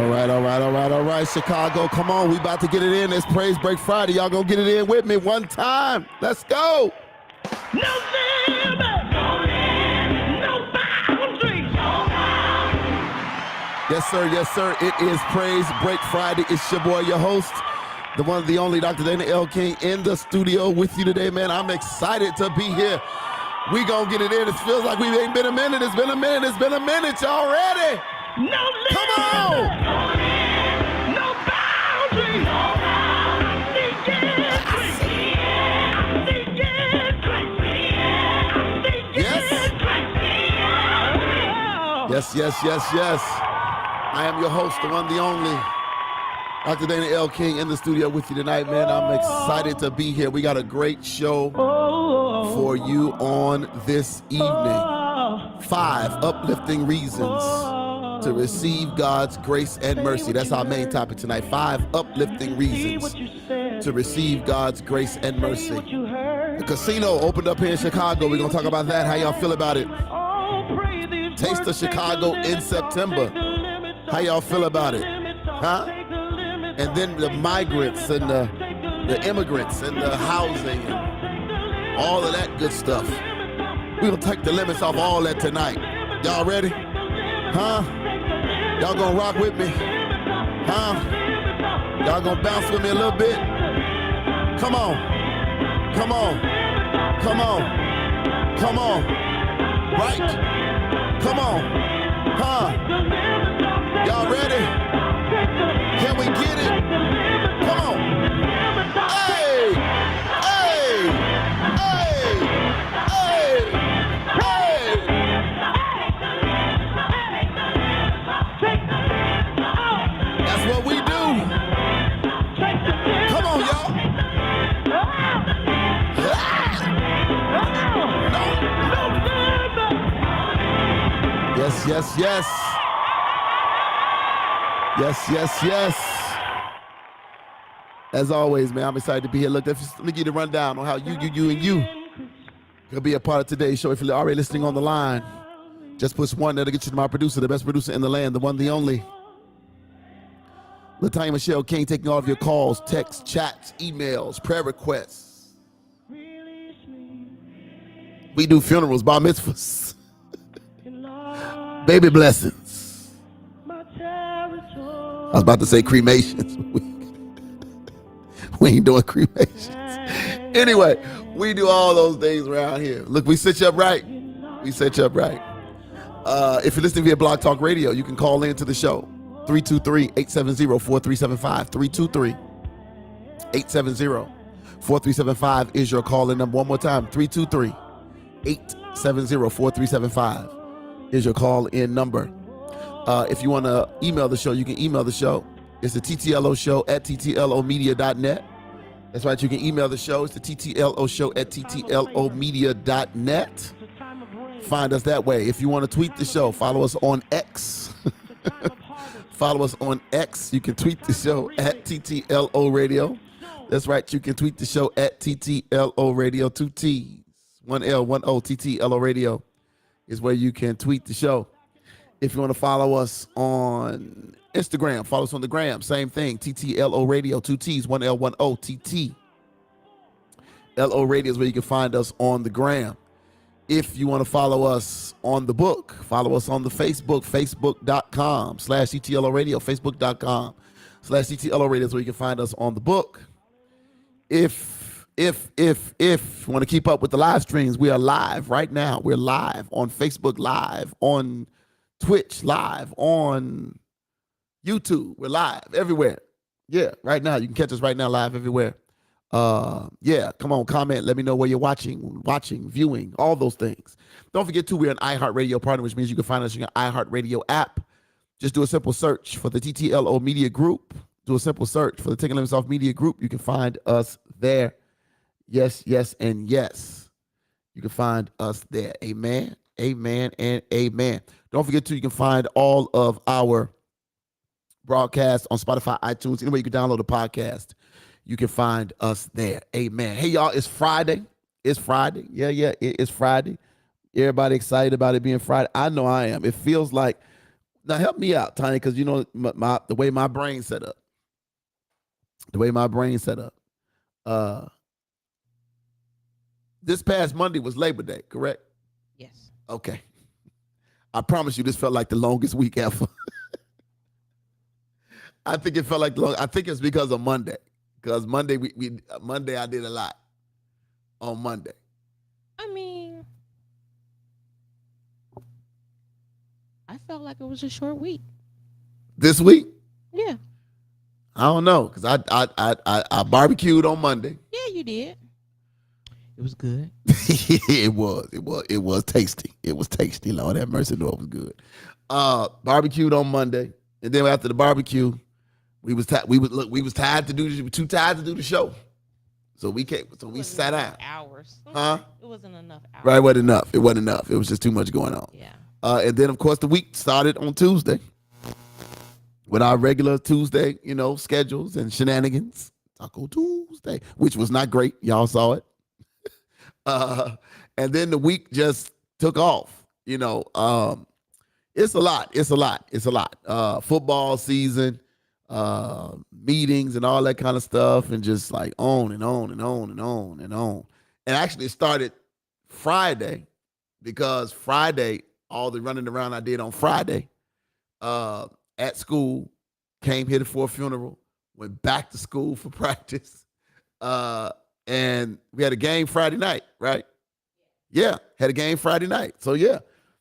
All right, Chicago, come on. We about to get it in. It's Praise Break Friday. Y'all gonna get it in with me one time. Let's go. No limit, no boundaries. Yes, sir. Yes, sir. It is Praise Break Friday. It's your boy, your host, the one, the only Dr. Dana L. King in the studio with you today, man. I'm excited to be here. We gonna get it in. It feels like we ain't been a minute. It's been a minute. It's been a minute. Y'all ready? No limit, Come on. no boundaries. Yes. I am your host, the one, the only Dr. Dana L. King in the studio with you tonight, man. I'm excited to be here. We got a great show for you on this evening. 5 uplifting reasons to receive God's grace and mercy. That's our main topic tonight. 5 uplifting reasons to receive God's grace and mercy. The casino opened up here in Chicago. We're going to talk about that. How y'all feel about it? Taste of Chicago in September. How y'all feel about it? Huh? And then the migrants and the immigrants and the housing and all of that good stuff. We're going to take the limits off all that tonight. Y'all ready? Huh? Y'all gonna rock with me? Huh? Y'all gonna bounce with me a little bit? Come on. Come on. Come on. Come on. Right? Come on. Huh? Y'all ready? Can we get it? Come on. Hey! Hey! Hey! Hey! Hey! That's what we do. Come on, y'all. Yes. As always, man, I'm excited to be here. Look, let me give you the rundown on how you can be a part of today's show. If you're already listening on the line, just push 1. That'll get you to my producer, the best producer in the land, the one, the only LaTanya Michelle King, taking all of your calls, texts, chats, emails, prayer requests. We do funerals, bar mitzvahs, baby blessings. I was about to say cremations. We ain't doing cremations. Anyway, we do all those things around here. Look, we set you up right. If you're listening via Blog Talk Radio, you can call in to the show. 323-870-4375. 323-870-4375 is your call-in number. One more time, 323-870-4375 is your call-in number. If you want to email the show, you can email the show. It's the TTLO show at ttlomedia.net. That's right, you can email the show. It's the TTLO show at ttlomedia.net. Find us that way. If you want to tweet the show, follow us on X. Follow us on X. You can tweet the show at TTLO Radio. That's right, you can tweet the show at TTLO Radio. 2 T's, 1 L, 1 O. TTLO Radio is where you can tweet the show. If you want to follow us on Instagram, follow us on the gram. Same thing, TTLO Radio, 2 T's, 1 L, 1 O. TTLO Radio is where you can find us on the gram. If you want to follow us on the book, follow us on the Facebook, facebook.com/TTLO Radio, facebook.com/TTLO Radio is where you can find us on the book. If you want to keep up with the live streams, we are live right now. We're live on Facebook, live on Twitch, live on YouTube. We're live everywhere. Yeah, right now. You can catch us right now live everywhere. Come on, comment. Let me know where you're watching, viewing, all those things. Don't forget, too, we're an iHeartRadio partner, which means you can find us in your iHeartRadio app. Just do a simple search for the TTLO Media Group. Do a simple search for the Taking Limits Off Media Group. You can find us there. Yes, and yes. You can find us there. Amen, and amen. Don't forget, too, you can find all of our broadcasts on Spotify, iTunes, anywhere you can download a podcast. You can find us there. Amen. Hey, y'all, it's Friday. It's Friday. Yeah, it's Friday. Everybody excited about it being Friday? I know I am. It feels like Now help me out, Tiny, because you know the way my brain set up. The way my brain set up. Uh, this past Monday was Labor Day, correct? Yes. Okay. I promise you, this felt like the longest week ever. I think it felt like I think it's because of Monday. Because Monday Monday I did a lot on Monday. I mean, I felt like it was a short week. This week, Yeah. I don't know, because I barbecued on Monday. Yeah, you did. It was good. It was tasty. It was tasty. Lord have mercy, no, it was good. Barbecued on Monday, and then after the barbecue, we was tired to do too tired to do the show, so we sat down. Hours. Huh? It wasn't enough hours. Right, it wasn't enough. It was just too much going on. Yeah. And then of course the week started on Tuesday with our regular Tuesday, schedules and shenanigans. Taco Tuesday, which was not great. Y'all saw it. And then the week just took off. It's a lot. It's a lot. Football season, meetings and all that kind of stuff, and just like on and on and on and on and on. And actually it started Friday, because Friday, all the running around I did on Friday, at school, came here for a funeral, went back to school for practice, and we had a game Friday night, right? Yeah, had a game Friday night. So yeah,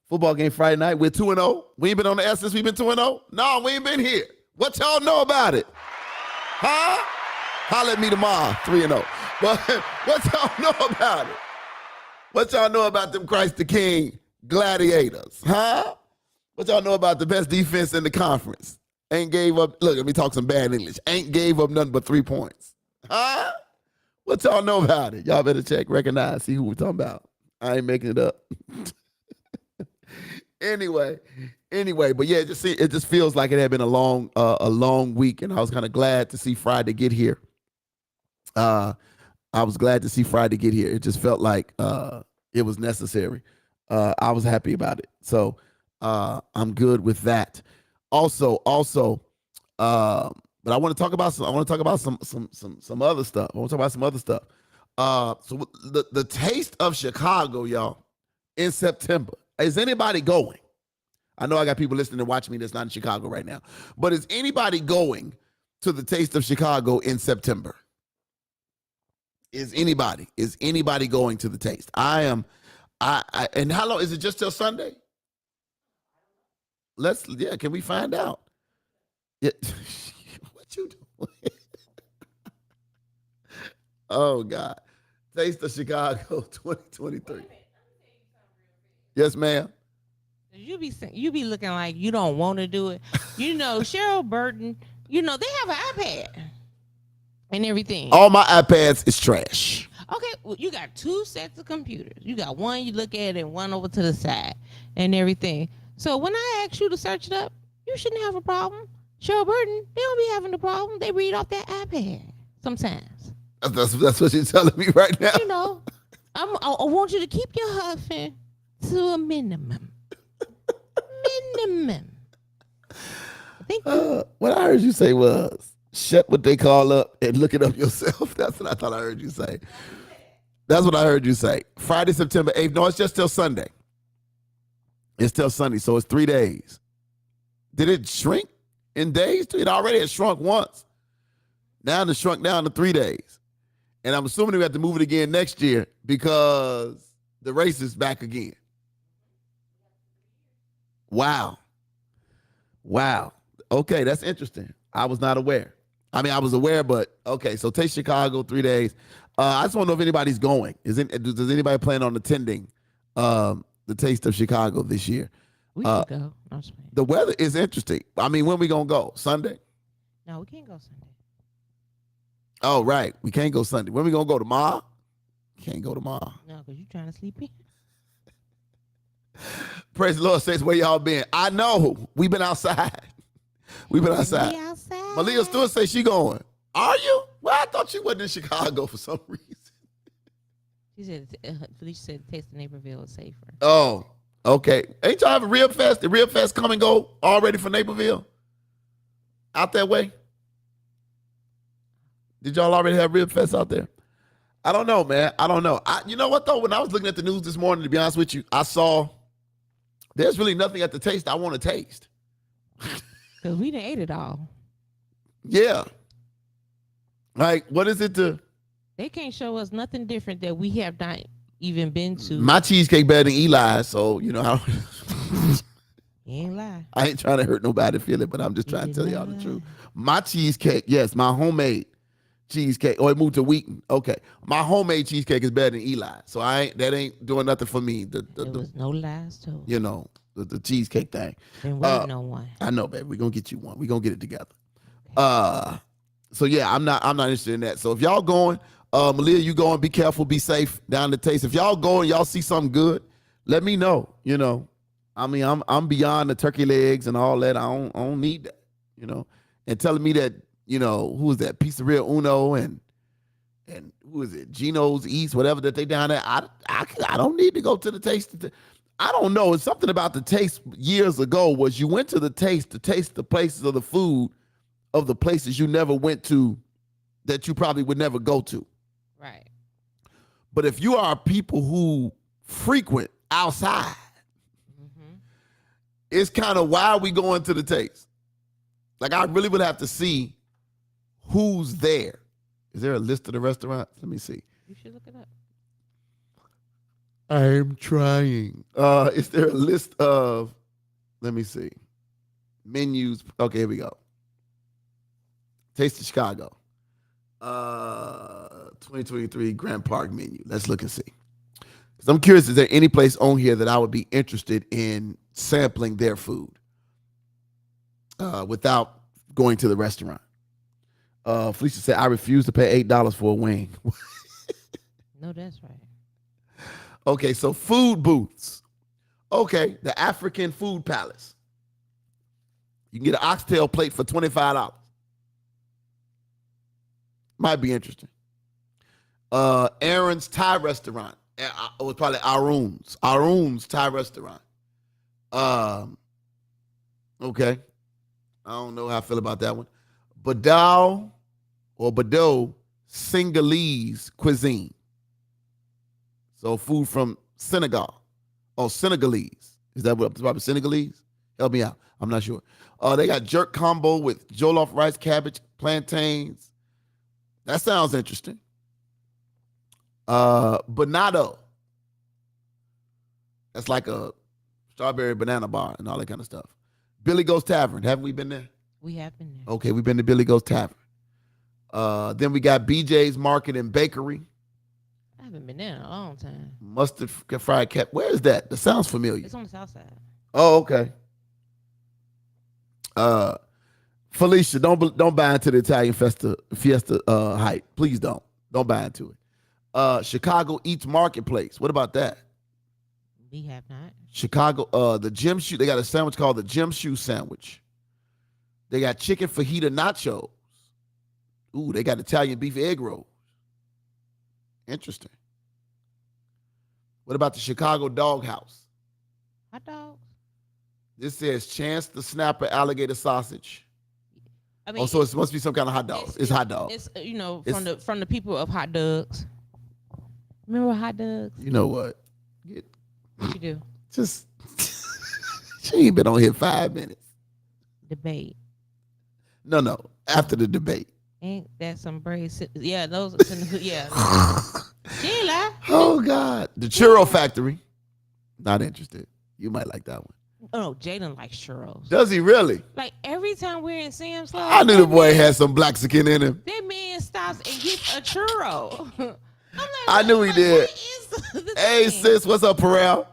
football game Friday night. We're 2-0. We ain't been on the air since we've been 2-0. No, we ain't been here. What y'all know about it? Huh? Holler at me tomorrow, 3-0. But what y'all know about it? What y'all know about them Christ the King Gladiators? Huh? What y'all know about the best defense in the conference? Ain't gave up, look, let me talk some bad English. Ain't gave up nothing but 3 points. Huh? What y'all know about it? Y'all better check, recognize, see who we're talking about. I ain't making it up. Anyway, but yeah, it just feels like it had been a long week, and I was kind of glad to see Friday get here. I was glad to see Friday get here. It just felt like it was necessary. I was happy about it, so I'm good with that. Also, but I want to talk about some. I want to talk about some other stuff. I want to talk about some other stuff. So the Taste of Chicago, y'all, in September. Is anybody going? I know I got people listening and watching me that's not in Chicago right now, but is anybody going to the Taste of Chicago in September? Is anybody going to the Taste? I am. And how long is it? Just till Sunday? Can we find out? Yeah. What you doing? Oh God. Taste of Chicago 2023. Yes, ma'am. You be looking like you don't want to do it. Cheryl Burton, they have an iPad and everything. All my iPads is trash. Okay, well, you got 2 sets of computers. You got one you look at and one over to the side and everything. So when I ask you to search it up, you shouldn't have a problem. Cheryl Burton, they don't be having a problem. They read off that iPad sometimes. That's what you're telling me right now. I want you to keep your huffing to a minimum. Thank you. What I heard you say was, shut what they call up and look it up yourself. That's what I thought I heard you say. That's what I heard you say. Friday, September 8th. No, it's just till Sunday. It's till Sunday, so it's 3 days. Did it shrink in days? It already had shrunk once. Now it's shrunk down to 3 days. And I'm assuming we have to move it again next year because the race is back again. Wow. Okay, that's interesting. I was not aware. I mean, I was aware, but okay. So Taste Chicago, 3 days. I just want to know if anybody's going. Does anybody plan on attending the Taste of Chicago this year? We can go. The weather is interesting. I mean, when we gonna go? Sunday? No, we can't go Sunday. Oh, right. We can't go Sunday. When we gonna go? Tomorrow? Can't go tomorrow. No, because you trying to sleep in. Praise the Lord, says, where y'all been? I know. We've been outside. We've been outside. Malia Stewart says she going. Are you? Well, I thought you wasn't in Chicago for some reason. She said, Felicia said, Taste of Naperville is safer. Oh, Okay. Ain't y'all have a Rib Fest? The Rib Fest come and go already for Naperville? Out that way? Did y'all already have Rib Fest out there? I don't know, man. I don't know. You know what, though? When I was looking at the news this morning, to be honest with you, I saw there's really nothing at the taste I want to taste. Because we done ate it all. Yeah. Like, what is it to... They can't show us nothing different that we have not even been to. My cheesecake better than Eli's, so, you know, You ain't lie. I ain't trying to hurt nobody feel it, but I'm just trying to tell y'all the truth. My cheesecake, yes, my homemade cheesecake. Oh, it moved to Wheaton. Okay. My homemade cheesecake is better than Eli. So that ain't doing nothing for me. There was no lies told. You know, the cheesecake thing. Been waiting on one. I know, baby. We're gonna get you one. We're gonna get it together. So yeah, I'm not interested in that. So if y'all going, Malia, you going, be careful, be safe down the taste. If y'all going, y'all see something good, let me know. You know. I mean, I'm beyond the turkey legs and all that. I don't need that, you know. And telling me that, you know, who is that? Pizzeria Uno and who is it? Gino's East, whatever that they down there. I don't need to go to the taste. I don't know. It's something about the taste years ago was you went to the taste to taste the places of the food of the places you never went to that you probably would never go to. Right. But if you are people who frequent outside, it's kind of why are we going to the taste? Like, I really would have to see who's there. Is there a list of the restaurants? Let me see. You should look it up. I'm trying. Is there a list of, let me see, menus? Okay, here we go. Taste of Chicago. 2023 Grant Park menu. Let's look and see. Because I'm curious, is there any place on here that I would be interested in sampling their food without going to the restaurant? Felicia said, I refuse to pay $8 for a wing. No, that's right. Okay, so food booths. Okay, the African Food Palace. You can get an oxtail plate for $25. Might be interesting. Aaron's Thai restaurant. It was probably Arun's Thai restaurant. Okay. I don't know how I feel about that one. Badao Senegalese cuisine. So food from Senegal. Oh, Senegalese. Is that what probably Senegalese? Help me out. I'm not sure. They got jerk combo with jollof rice, cabbage, plantains. That sounds interesting. Bonado. That's like a strawberry banana bar and all that kind of stuff. Billy Goat's Tavern. Haven't we been there? We have been there. Okay, we've been to Billy Goat's Tavern. Then we got BJ's Market and Bakery. I haven't been there in a long time. Mustard fried cat. Where is that? That sounds familiar. It's on the south side. Oh, okay. Felicia, don't buy into the Italian fiesta hype. Please don't. Don't buy into it. Chicago Eats Marketplace. What about that? We have not. Chicago, the Gym Shoe. They got a sandwich called the Gym Shoe Sandwich. They got chicken fajita nachos. Ooh, they got Italian beef egg rolls. Interesting. What about the Chicago Dog House? Hot dogs. This says Chance the Snapper alligator sausage. I mean, so it must be some kind of hot dog. It's hot dog. It's from the people of hot dogs. Remember hot dogs? You know what? What you do? Just she ain't been on here 5 minutes. Debate. No. After the debate. Ain't that some brave? Yeah, those. Yeah. She ain't lie. Oh God, the Churro Factory. Not interested. You might like that one. Oh, Jaden likes churros. Does he really? Like every time we're in Sam's Club, I knew the boy had some black skin in him. that man stops and gets a churro. I'm like, I knew he did. What is the Hey thing? sis, what's up, Perel?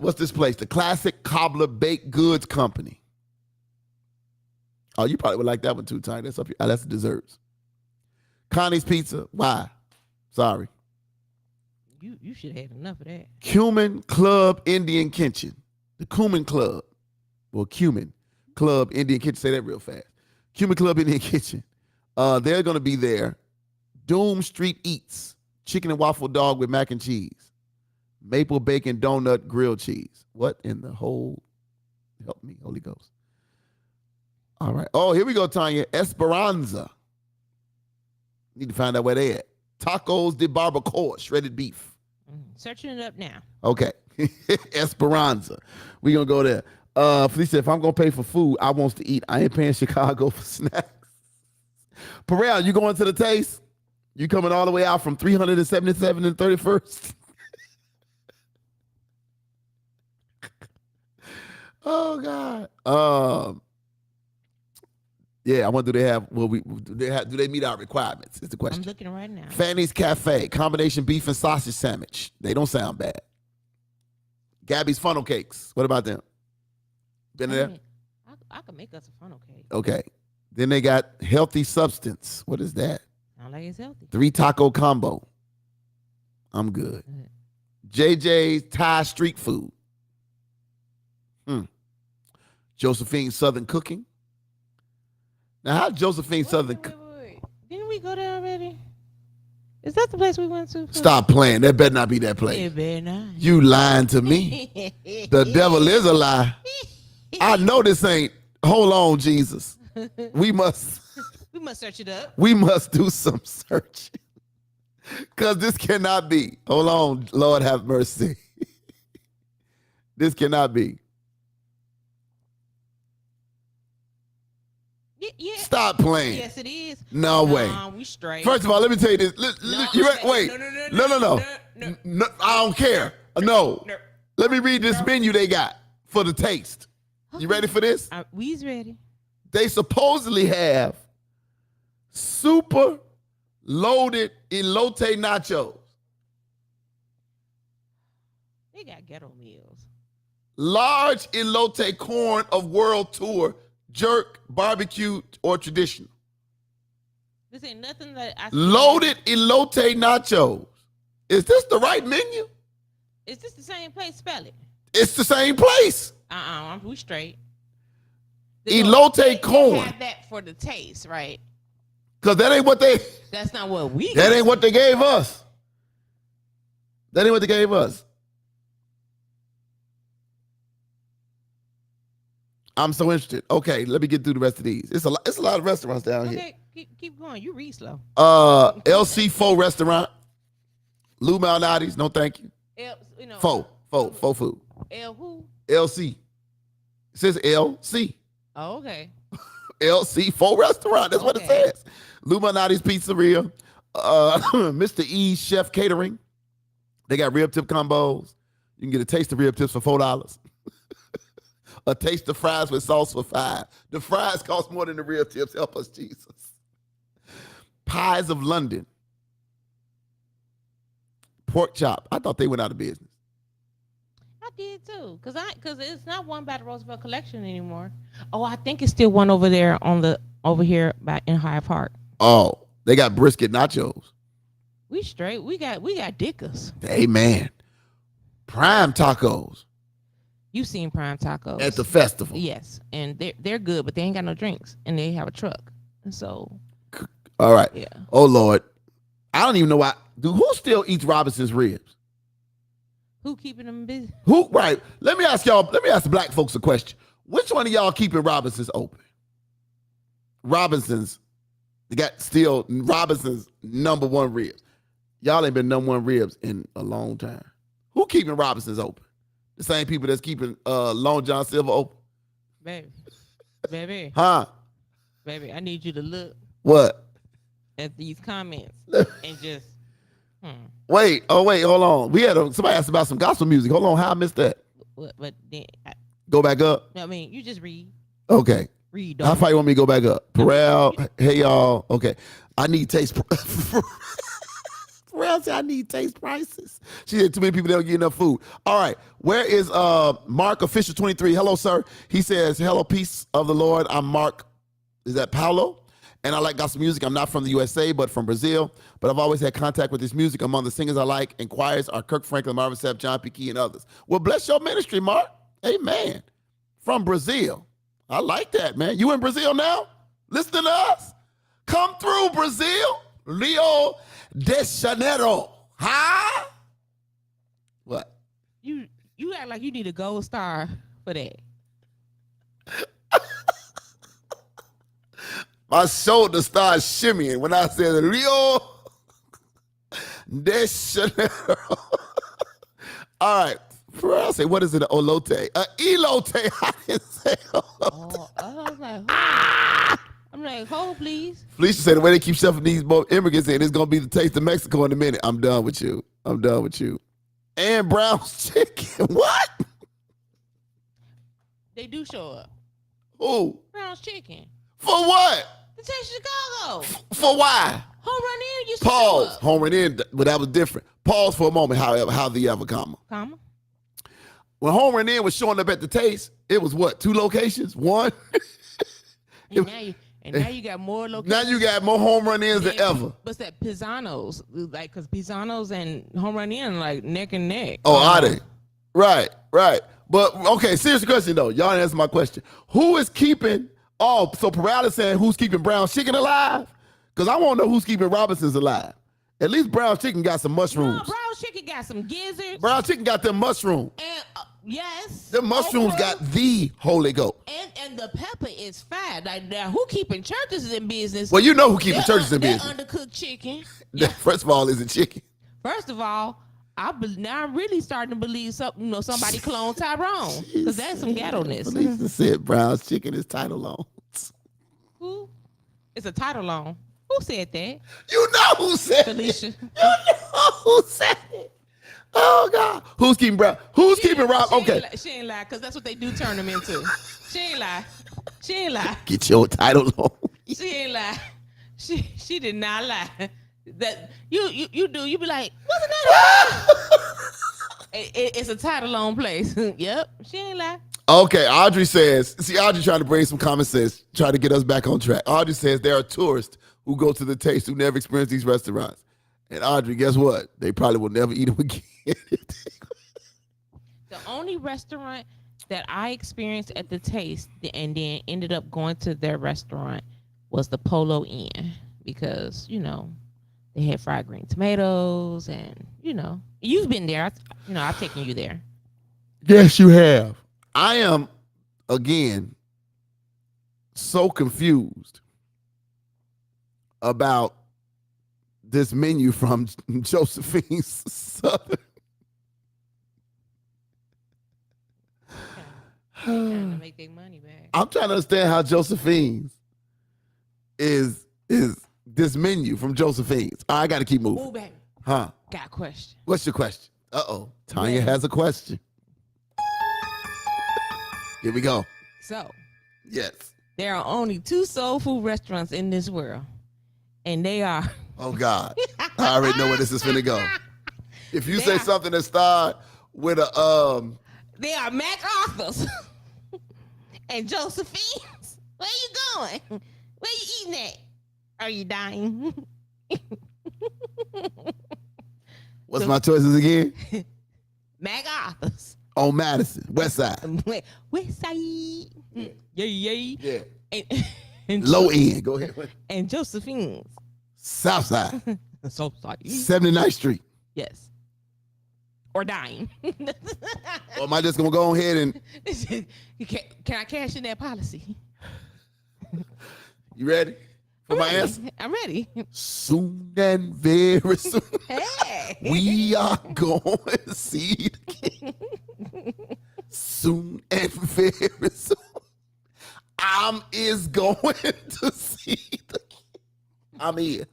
What's this place? The Classic Cobbler Baked Goods Company. Oh, you probably would like that one too, Tiny. That's up here. That's the desserts. Connie's Pizza. Why? Sorry. You should have had enough of that. Cumin Club Indian Kitchen. The Cumin Club. Well, Cumin Club Indian Kitchen. Say that real fast. Cumin Club Indian Kitchen. They're going to be there. Doom Street Eats. Chicken and waffle dog with mac and cheese. maple bacon donut grilled cheese. What in the whole? Help me, Holy Ghost. All right. Oh, here we go, Tanya. Esperanza. Need to find out where they at. Tacos de barbacoa, shredded beef. Searching it up now. Okay. Esperanza. We gonna go there. Felicia, if I'm gonna pay for food, I wants to eat. I ain't paying Chicago for snacks. Pereira, you going to the Taste? You coming all the way out from 377 and 31st? Oh God. Yeah, I wonder do they have? Well, do they meet our requirements? Is the question. I'm looking right now. Fanny's Cafe, combination beef and sausage sandwich. They don't sound bad. Gabby's Funnel Cakes. What about them? Been there? I could make us a funnel cake. Okay. Then they got Healthy Substance. What is that? Sound like it's healthy. 3 taco combo. I'm good. JJ's Thai Street Food. Josephine Southern Cooking. Now, how Josephine Southern? Wait. Didn't we go there already? Is that the place we went to? Stop playing. That better not be that place. It better not. You lying to me. The devil is a lie. I know this ain't. Hold on, Jesus. We must search it up. We must do some searching. Because this cannot be. Hold on, Lord have mercy. This cannot be. Yeah. Stop playing. Yes, it is. No way. We straight. First of all, let me tell you this. Wait. No. I don't care. No. Let me read this menu they got for the Taste. You ready for this? We's ready. They supposedly have super loaded elote nachos. They got ghetto meals. Large elote corn of world tour, jerk, barbecue, or traditional. This ain't nothing that I see. Loaded elote nachos. Is this the right menu? Is this the same place? Spell it. It's the same place. We straight. Elote corn. They have that for the Taste, right? Because that ain't what they. That's not what we. That ain't what they gave us. That ain't what they gave us. I'm so interested. Okay, let me get through the rest of these. It's a lot of restaurants down here. Okay, keep going. You read slow. LC Faux Restaurant. Lou Malnati's. No, thank you. Faux food. L who? LC. It says LC. Oh, okay. LC Faux Restaurant. That's what it says. Lou Malnati's Pizzeria. Mr. E's Chef Catering. They got rib tip combos. You can get a taste of rib tips for $4. A taste of fries with sauce for $5. The fries cost more than the rib tips. Help us, Jesus. Pies of London. Pork chop. I thought they went out of business. I did too, cause it's not one by the Roosevelt Collection anymore. Oh, I think it's still one over there over here back in Hyde Park. Oh, they got brisket nachos. We straight. We got Dickers. Amen. Prime tacos. You seen Prime Tacos at the festival? Yes, and they're good, but they ain't got no drinks, and they have a truck, and so. All right. Yeah. Oh Lord, I don't even know why. Who still eats Robinson's ribs? Who keeping them busy? Who? Right. Let me ask the black folks a question. Which one of y'all keeping Robinson's open? Robinson's. They got still Robinson's #1 ribs. Y'all ain't been #1 ribs in a long time. Who keeping Robinson's open? The same people that's keeping Long John Silver open? Baby. Huh? Baby, I need you to look. What? At these comments and just. Wait, hold on. We had somebody asked about some gospel music. Hold on, how I missed that? But then go back up. I mean, you just read. Okay. Read. How far you want me to go back up? Perel, hey y'all. Okay, I need taste. Perel said I need taste prices. She said too many people don't get enough food. All right, where is Mark Official 23? Hello, sir. He says, hello, peace of the Lord. I'm Mark. Is that Paulo? And I like gospel music. I'm not from the USA, but from Brazil. But I've always had contact with this music. Among the singers I like and choirs are Kirk Franklin, Marvin Sapp, John P. Key, and others. Well, bless your ministry, Mark. Amen. From Brazil. I like that, man. You in Brazil now? Listen to us. Come through, Brazil. Rio de Janeiro. Huh? What? you act like you need a gold star for that. My shoulder started shimmying when I said Rio de Janeiro. All right. I say, what is it? Olote. Elote. I didn't say olote. I was like, I'm like, hold please. Felicia said the way they keep shuffling these immigrants in, it's going to be the taste of Mexico in a minute. I'm done with you. And Brown's chicken. What? They do show up. Who? Brown's chicken. For what? To taste Chicago. For why? Home Run In used to show Pause. up. Home run in, but that was different. Pause for a moment, however, how the ever, comma. When Home Run In was showing up at the Taste, it was what, 2 locations? 1? And now you got more locations. Now you got more Home Run Ins than ever. What's that? Pisano's. Like, because Pisano's and Home Run In like neck and neck. Oh, are they? Right. But, okay, serious question, though. Y'all didn't answer my question. Who is keeping, so Paralysis saying who's keeping Brown's chicken alive? Because I want to know who's keeping Robinson's alive. At least Brown's chicken got some mushrooms. No, Brown's chicken got some gizzards. Brown's chicken got them mushrooms. And yes. The mushrooms got the Holy Ghost. And the pepper is fat. Like, now, who keeping churches in business? Well, you know who keeping churches in business. Undercooked chicken. First of all, is it chicken? First of all, now I'm really starting to believe somebody cloned Tyrone, because that's some ghetto-ness. Felicia said Brown's chicken is title loans. Who? It's a title loan. Who said that? You know who said Felicia. it. You know who said it. Oh, God. Who's keeping Brown? Who's keeping Rob? Okay. She ain't lie, because that's what they do turn them into. She ain't lie. Get your title loan. She ain't lie. She did not lie. That you do. You be like, wasn't that? It's a title loan place. Yep. She ain't lie. Okay, Audrey says, Audrey trying to bring some common sense, trying to get us back on track. Audrey says there are tourists who go to the Taste who never experience these restaurants. And Audrey, guess what? They probably will never eat them again. The only restaurant that I experienced at the Taste and then ended up going to their restaurant was the Polo Inn, because, they had fried green tomatoes, and, you've been there. I've taken you there. Yes, you have. I am, again, so confused about this menu from Josephine's Southern. Trying to make their money back. I'm trying to understand how Josephine's is this menu from Josephine's. I got to keep moving. Oh, baby. Huh? Got a question. What's your question? Uh-oh. Tanya has a question. Here we go. So, yes. There are only 2 soul food restaurants in this world, and they are. Oh, God. I already know where this is finna go. If you say something that start with a They are MacArthur's and Josephine's. Where you going? Where you eating at? Are you dying? What's my choices again? MacArthur's. On Madison, West Side. West Side. Yeah. And Low end. Go ahead. And Josephine's. South Side. 79th Street. Yes. Or dying. Or am I just gonna go ahead and Can I cash in that policy? You ready for my answer? I'm ready. Soon and very soon. Hey. We are going to see the king. Soon and very soon. I'm is going to see the king. I'm is.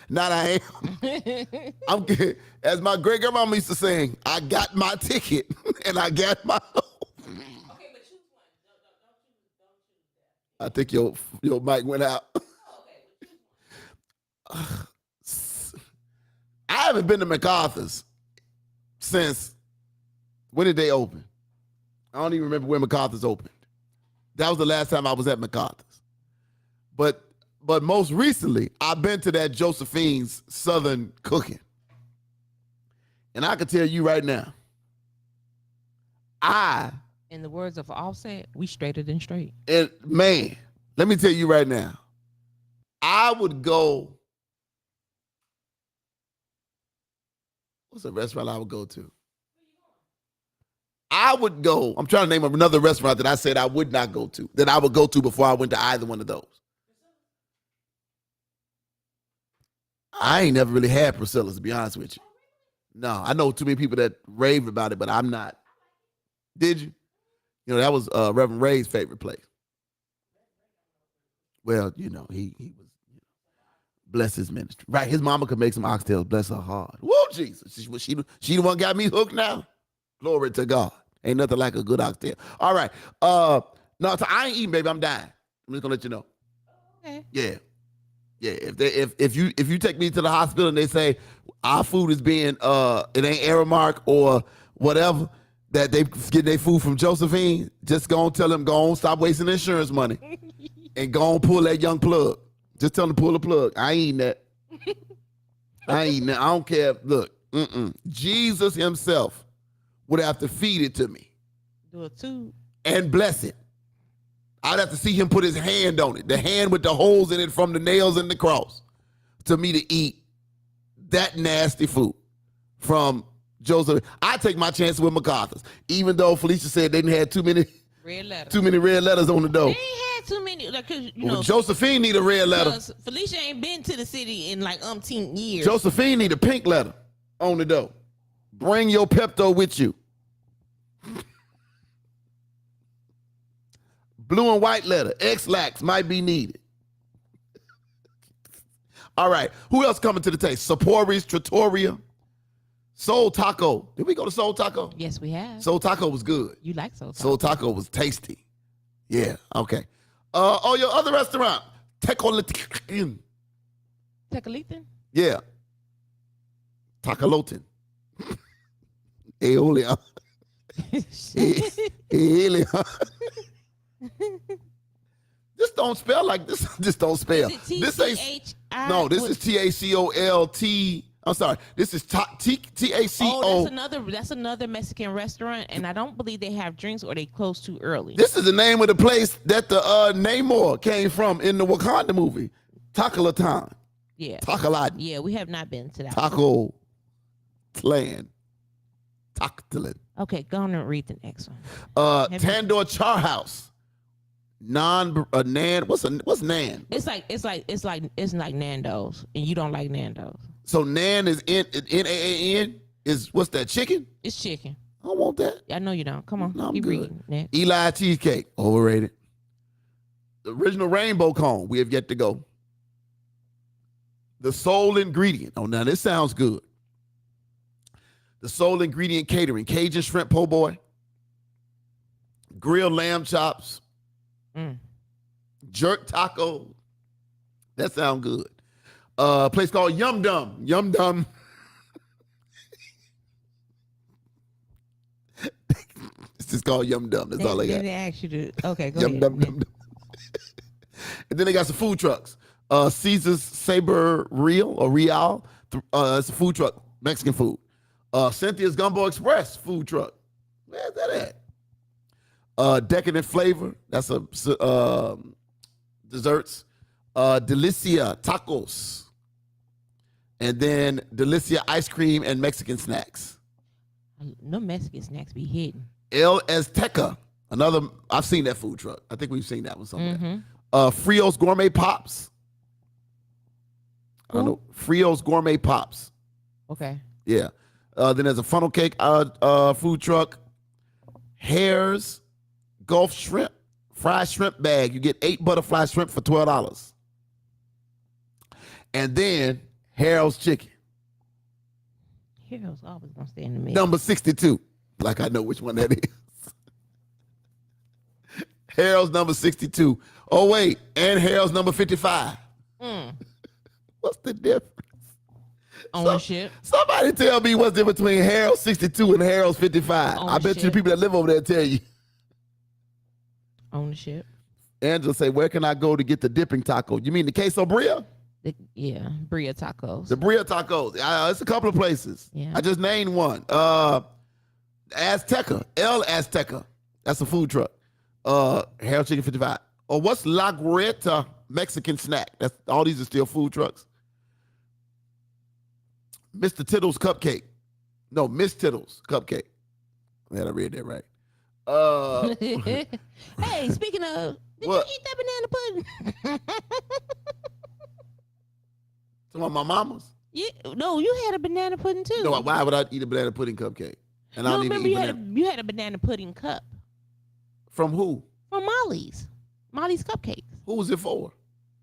Not I am. I'm good. As my great grandmama used to sing, I got my ticket and I got my home. Okay, but choose one. Don't choose that. I think your mic went out. I haven't been to MacArthur's since, when did they open? I don't even remember when MacArthur's opened. That was the last time I was at MacArthur's. But most recently, I've been to that Josephine's Southern Cooking. And I can tell you right now, in the words of Offset, we straighter than straight. And man, let me tell you right now, I would go. What's a restaurant I would go to? I would go. I'm trying to name another restaurant that I said I would not go to, that I would go to before I went to either one of those. I ain't never really had Priscilla's, to be honest with you. No, I know too many people that rave about it, but I'm not. Did you? You know, that was Reverend Ray's favorite place. Well, you know, he was, bless his ministry. Right, his mama could make some oxtails, bless her heart. Whoa, Jesus. She the one got me hooked now? Glory to God. Ain't nothing like a good oxtail. All right. No, so I ain't eating, baby. I'm dying. I'm just gonna let you know. Okay. Yeah. Yeah. If you take me to the hospital and they say our food is being it ain't Aramark or whatever, that they get their food from Josephine, just go and tell them, go on, stop wasting insurance money. And go on, pull that young plug. Just tell them to pull the plug. I ain't eating that. I ain't eating that. I don't care. Look, Jesus himself would have to feed it to me. Do it too. And bless it. I'd have to see him put his hand on it. The hand with the holes in it from the nails and the cross. To me to eat that nasty food from Joseph. I take my chances with MacArthur's. Even though Felicia said they didn't have too many red letters on the door. They ain't had too many. Like, Josephine need a red letter. Felicia ain't been to the city in like umpteen years. Josephine need a pink letter on the door. Bring your Pepto with you. Blue and white letter. X-Lax might be needed. All right. Who else coming to the taste? Sappori's, Trattoria, Soul Taco. Did we go to Soul Taco? Yes, we have. Soul Taco was good. You like Soul Taco? Soul Taco was tasty. Yeah, okay. Your other restaurant, Tecolitin. Tecolitin? Yeah. Tacolotin. Aeolia. Aeolia. This don't spell like this. This don't spell. Is it This T-C-H-I? no, this is T-A-C-O-L-T. I'm sorry. This is T-A-C-O. Oh, that's another Mexican restaurant, and I don't believe they have drinks or they close too early. This is the name of the place that the Namor came from in the Wakanda movie. Tacolotan. Yeah. Tacolat. Yeah, we have not been to that. Taco Land. Tactolin. Okay, go on and read the next one. Tandoor Char House. Nan. What's Nan? It's like Nando's, and you don't like Nando's. So Nan is N-A-A-N is what's that, chicken? It's chicken. I don't want that. I know you don't. Come on, No, I'm keep good. reading. Next. Eli Cheesecake, overrated. The original Rainbow Cone, we have yet to go. The Sole Ingredient. Oh, now this sounds good. The Sole Ingredient Catering, Cajun Shrimp Po' Boy, grilled lamb chops, jerk taco. That sounds good. A place called Yum Dum. Yum Dum. It's just called Yum Dum. That's all they got. They ask you to. Okay, go Yum ahead. Dum Dum Dum. And then they got some food trucks. Caesar's Saber Real. It's a food truck, Mexican food. Cynthia's Gumbo Express food truck. Where's that at? Decadent Flavor. That's a desserts. Delicia Tacos. And then Delicia Ice Cream and Mexican Snacks. No Mexican snacks be hidden. El Azteca. Another, I've seen that food truck. I think we've seen that one somewhere. Frio's Gourmet Pops. I don't know. Frio's Gourmet Pops. Okay. Yeah. Then there's a funnel cake food truck. Hare's Gulf Shrimp. Fried shrimp bag. You get 8 butterfly shrimp for $12. And then Harold's Chicken. Harold's always gonna stay in the middle. Number 62. Like I know which one that is. Harold's number 62. Oh, wait. And Harold's number 55. What's the difference? Ownership. Somebody tell me what's the difference between Harold's 62 and Harold's 55. I bet you the people that live over there tell you. Ownership. Angela say, where can I go to get the dipping taco? You mean the queso bria? Yeah, Bria Tacos. The Bria Tacos. It's a couple of places. Yeah. I just named one. Azteca. El Azteca. That's a food truck. Harold Chicken 55. Or what's La Guerreta Mexican Snack? That's all these are still food trucks. Mr. Tittle's Cupcake. No, Miss Tittle's Cupcake. glad I read that right. Hey, speaking of, did What? you eat that banana pudding? Some of my mamas. No, you had a banana pudding too. No, why would I eat a banana pudding cupcake? And I No, don't even remember eat banana. you had a banana pudding cup From who? from Molly's Cupcakes. Who was it for?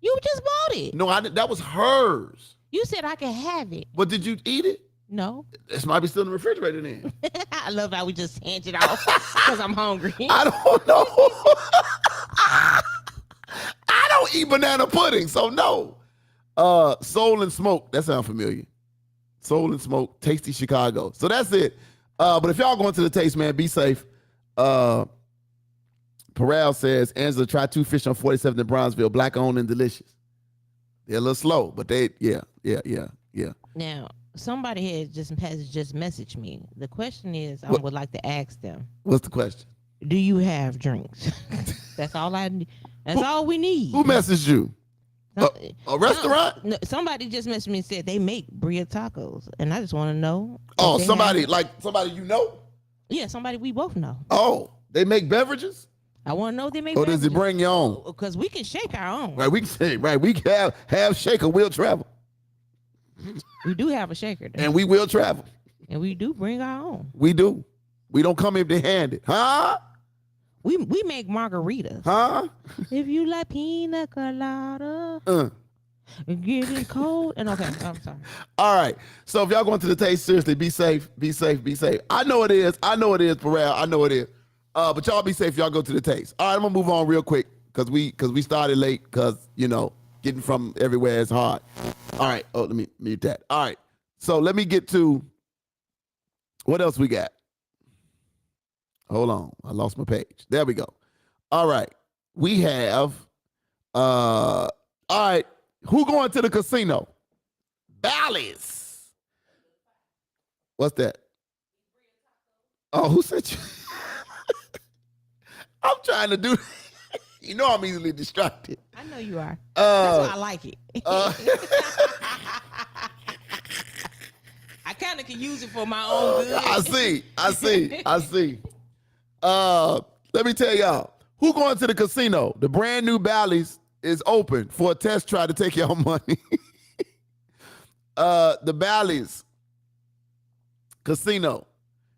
You just bought it. No, that was hers. You said I could have it. But did you eat it? No. This might be still in the refrigerator then. I love how we just hand it off because I'm hungry. I don't know. I don't eat banana pudding, so no. Soul and Smoke. That sounds familiar. Soul and Smoke, Tasty Chicago. So that's it. But if y'all going to the taste, man, be safe. Peral says, Angela, try 2 fish on 47th in Bronzeville, black owned and delicious. They're a little slow, but yeah. Now, somebody has just messaged me. The question is, I What? would like to ask them, What's the question? do you have drinks? That's all I need. That's all we need. Who messaged you? A restaurant? No, somebody just messaged me and said they make Bria tacos, and I just want to know. Oh, if they somebody have- somebody you know? Yeah, somebody we both know. Oh, they make beverages? I want to know if they make. Or does it bring your own? Because we can shake our own. Right, we can say, we can have shaker, we'll travel. We do have a shaker, though. And we will travel. And we do bring our own. We do. We don't come empty handed. Huh? We make margaritas. Huh? If you like pina colada, getting cold. And okay, I'm sorry. All right. So if y'all going to the taste, seriously, be safe. Be safe. Be safe. I know it is. Peral. I know it is. But y'all be safe. Y'all go to the taste. All right, I'm gonna move on real quick because we started late because getting from everywhere is hard. All right. Oh, let me mute that. All right. So let me get to what else we got. Hold on. I lost my page. There we go. All right. We have all right. Who going to the casino? Bally's. What's that? Oh, who said you? I'm trying to do. I'm easily distracted. I know you are. That's why I like it. I kind of can use it for my own good. I see. Let me tell y'all, who going to the casino? The brand new Bally's is open for a test try to take y'all money. The Bally's Casino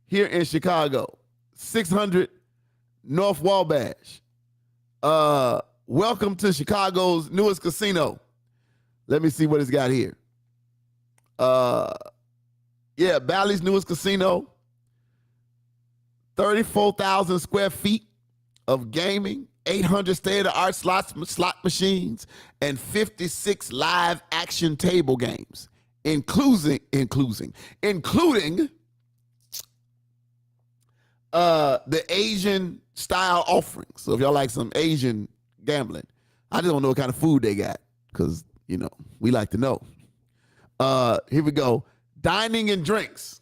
here in Chicago, 600 North Wabash. Welcome to Chicago's newest casino. Let me see what it's got here. Bally's newest casino. 34,000 square feet of gaming, 800 state-of-the-art slot machines, and 56 live action table games, including the Asian style offerings. So if y'all like some Asian gambling, I just don't know what kind of food they got because we like to know. Here we go. Dining and drinks.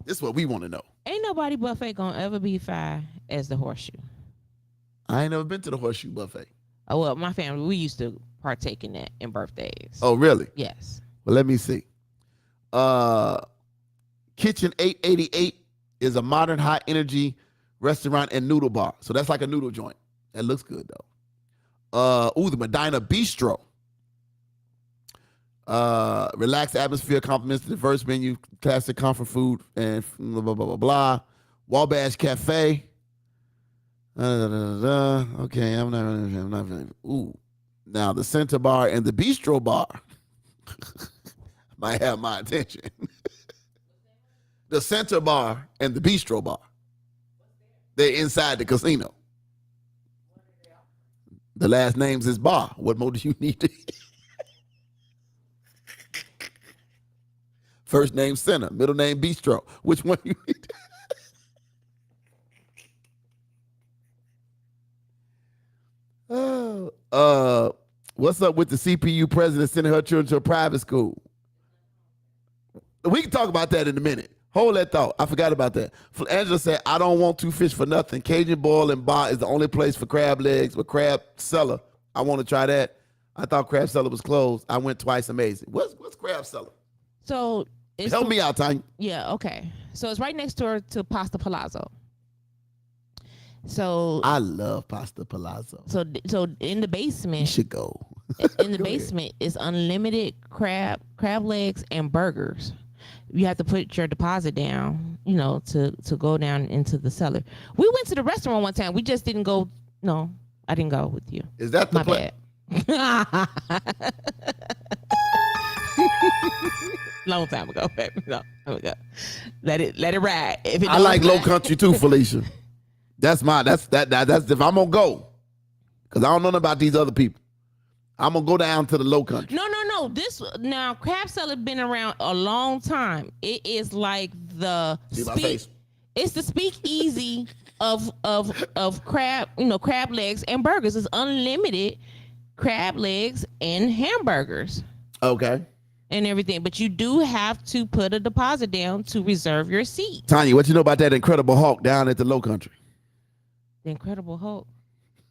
This is what we want to know. Ain't nobody buffet gonna ever be fine as the Horseshoe. I ain't never been to the Horseshoe Buffet. Oh, well, my family, we used to partake in that in birthdays. Oh, really? Yes. Well, let me see. Kitchen 888 is a modern high energy restaurant and noodle bar. So that's like a noodle joint. That looks good though. The Medina Bistro. Relaxed atmosphere, compliments the diverse menu, classic comfort food, and blah, blah, blah, blah, blah. Wabash Cafe. Okay, I'm not really. Ooh. Now the Center Bar and the Bistro Bar might have my attention. The Center Bar and the Bistro Bar. They're inside the casino. The last names is Bar. What more do you need to? First name Center, middle name Bistro. Which one you need? What's up with the CPU president sending her children to a private school? We can talk about that in a minute. Hold that thought. I forgot about that. Angela said, I don't want 2 fish for nothing. Cajun Boil and Bar is the only place for crab legs with Crab Cellar. I want to try that. I thought Crab Cellar was closed. I went twice. Amazing. What's Crab Cellar? So it's Help me out, Tanya. Yeah, okay. So it's right next door to Pasta Palazzo. So I love pasta palazzo. so in the You basement, should go. in the Go ahead. basement is unlimited crab legs and burgers. You have to put your deposit down, to go down into the cellar. We went to the restaurant one time. We just didn't go. No, I didn't go with you. Is that the My plan? bad. Long time ago, baby. No, there we go. Let it ride. If it I don't like Low ride- Country too, Felicia. That's if I'm gonna go, because I don't know about these other people. I'm gonna go down to the Low Country. No. Now crab salad been around a long time. It is like the See my face? It's the speakeasy of crab, crab legs and burgers. It's unlimited crab legs and hamburgers Okay. and everything. But you do have to put a deposit down to reserve your seat. Tanya, what you know about that Incredible Hulk down at the Low Country? The Incredible Hulk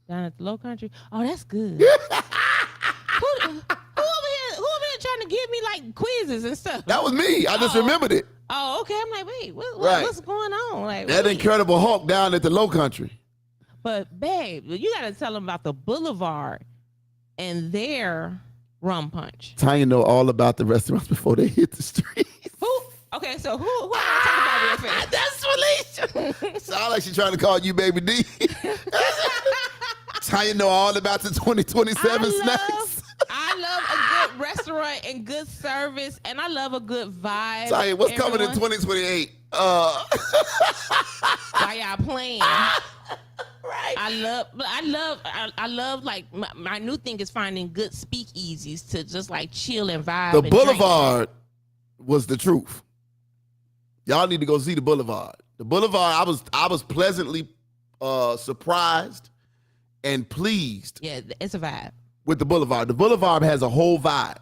down at the Low Country. Oh, that's good. who over here trying to give me like quizzes and stuff? That was me. I just remembered it. Oh, okay. I'm like, wait, Right. what's going on? Like That wait. Incredible Hulk down at the Low Country. But babe, you gotta tell them about the Boulevard and their rum punch. Tanya know all about the restaurants before they hit the streets. Who? Okay, so who am I talking about real fast? That's Felicia. Sound like she's trying to call you Baby D. Tanya know all about the 2027 snacks. I love a good restaurant and good service, and I love a good vibe. Tanya, what's coming in everyone. 2028? Why y'all playing? Right. I love like my new thing is finding good speakeasies to just like chill and vibe. The and drink. Boulevard was the truth. Y'all need to go see the Boulevard. The Boulevard, I was pleasantly surprised and pleased Yeah, it's a vibe. with the Boulevard. The Boulevard has a whole vibe.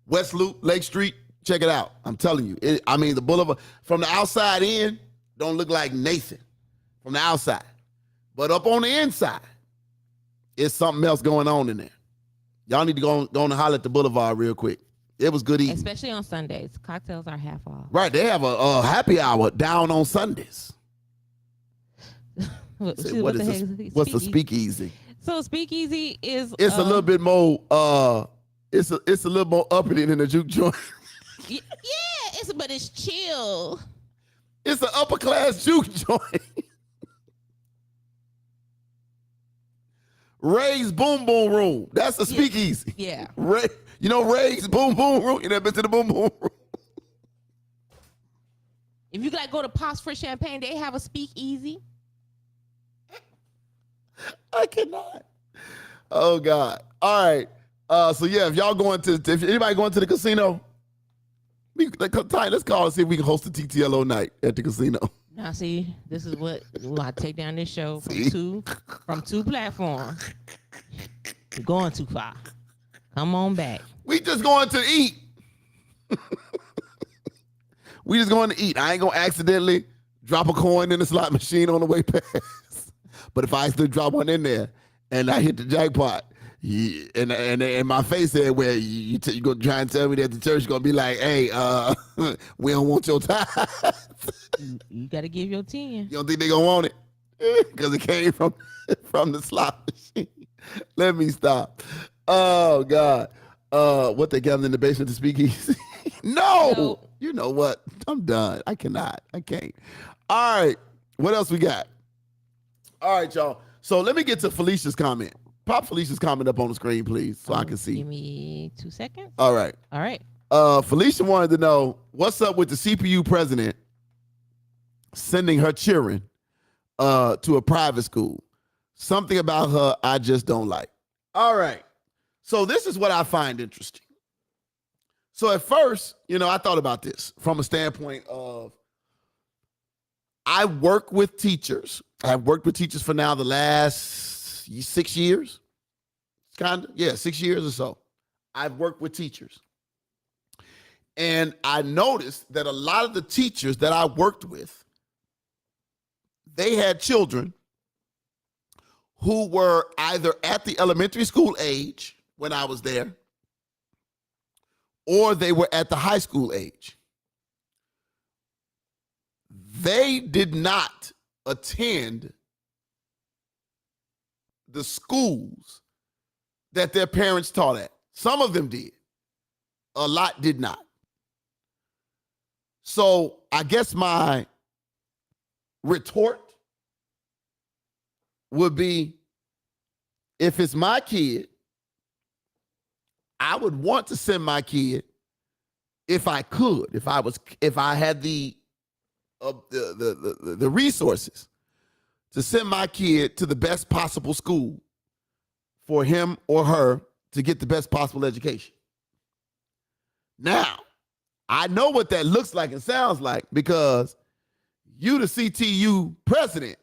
West Loop, Lake Street, check it out. I'm telling you. The Boulevard, from the outside in, don't look like Nathan from the outside. But up on the inside, it's something else going on in there. Y'all need to go on and holler at the Boulevard real quick. It was good eating. Especially on Sundays. Cocktails are half off. Right, they have a happy hour down on Sundays. What's What's the speakeasy? So speakeasy is It's a little bit more it's a little more uppity than a juke joint. Yeah, but it's chill. It's an upper class juke joint. Ray's Boom Boom Room. That's a speakeasy. Yeah. Ray's Boom Boom Room. You never been to the Boom Boom Room? If you go to Pops for Champagne, they have a speakeasy. I cannot. Oh God. All right. So yeah, if anybody going to the casino, let's call and see if we can host a TTLO night at the casino. Now see, this is what I take down this show See? from two platforms. You're going too far. Come on back. We just going to eat. We just going to eat. I ain't gonna accidentally drop a coin in the slot machine on the way past. But if I accidentally drop one in there and I hit the jackpot, and my face said, "Well, you gonna try and tell me that the church gonna be like, hey, we don't want your tithe." You got to give your 10. You don't think they gonna want it? Because it came from the slot machine. Let me stop. Oh God. What they got in the basement to speakeasy? No. You know what? I'm done. I cannot. I can't. All right. What else we got? All right, y'all. So let me get to Felicia's comment. Pop Felicia's comment up on the screen, please, so I can see. Give me 2 seconds. All right. All right. Felicia wanted to know what's up with the CPU president sending her children to a private school. Something about her I just don't like. All right. So this is what I find interesting. So at first, I thought about this from a standpoint of I work with teachers. I've worked with teachers for now the last 6 years. Kind of, yeah, 6 years or so. I've worked with teachers. And I noticed that a lot of the teachers that I worked with, they had children who were either at the elementary school age when I was there, or they were at the high school age. They did not attend the schools that their parents taught at. Some of them did. A lot did not. So I guess my retort would be, if it's my kid, I would want to send my kid, if I could, if I had the resources to send my kid to the best possible school for him or her to get the best possible education. Now, I know what that looks like and sounds like, because you the CTU president.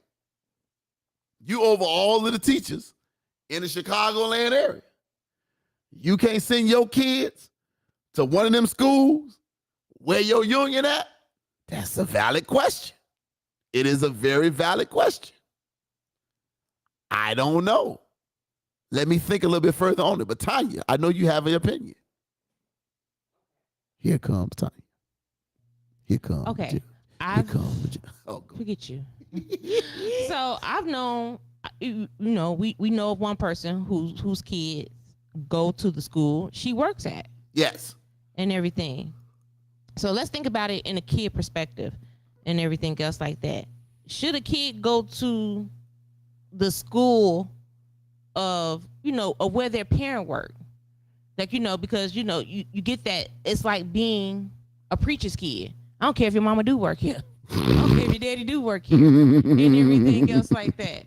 You over all of the teachers in the Chicagoland area. You can't send your kids to one of them schools where your union at? That's a valid question. It is a very valid question. I don't know. Let me think a little bit further on it. But Tanya, I know you have an opinion. Here comes Tanya. Here comes. Okay. Here comes. Oh, go. Forget you. So I've known, we know of one person whose kids go to the school she works at. Yes. And everything. So let's think about it in a kid perspective and everything else like that. Should a kid go to the school of where their parent work? Like, because, you get that. It's like being a preacher's kid. I don't care if your mama do work here. I don't care if your daddy do work here. And everything else like that.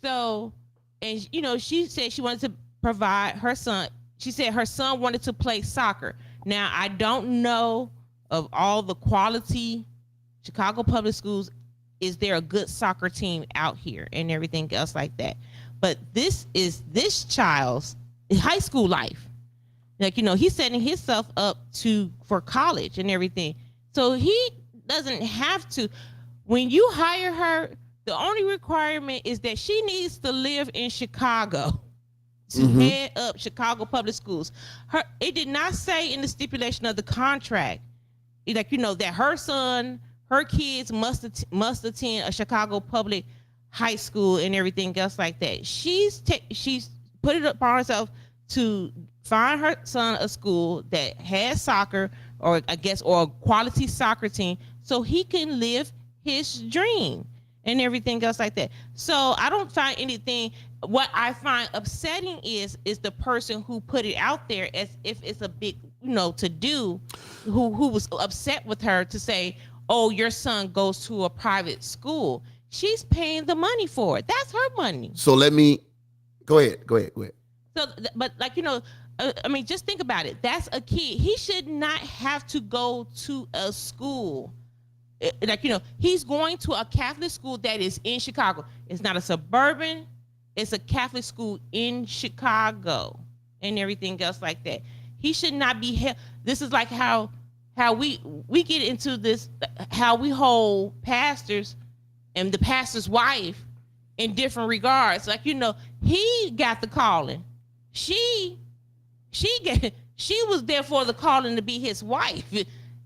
So, and, she said she wanted to provide her son. She said her son wanted to play soccer. Now, I don't know of all the quality Chicago public schools. Is there a good soccer team out here and everything else like that? But this is this child's high school life. Like, he's setting himself up for college and everything. So he doesn't have to. When you hire her, the only requirement is that she needs to live in Chicago to head up Chicago public schools. It did not say in the stipulation of the contract, like, that her kids must attend a Chicago public high school and everything else like that. She's put it upon herself to find her son a school that has soccer, or a quality soccer team, so he can live his dream and everything else like that. So I don't find anything. What I find upsetting is the person who put it out there as if it's a big, to do, who was upset with her to say, oh, your son goes to a private school. She's paying the money for it. That's her money. So let me go ahead. So, but just think about it. That's a kid. He should not have to go to a school. He's going to a Catholic school that is in Chicago. It's not a suburban. It's a Catholic school in Chicago and everything else like that. He should not be held. This is like how we get into this, how we hold pastors and the pastor's wife in different regards. Like, he got the calling. She was there for the calling to be his wife.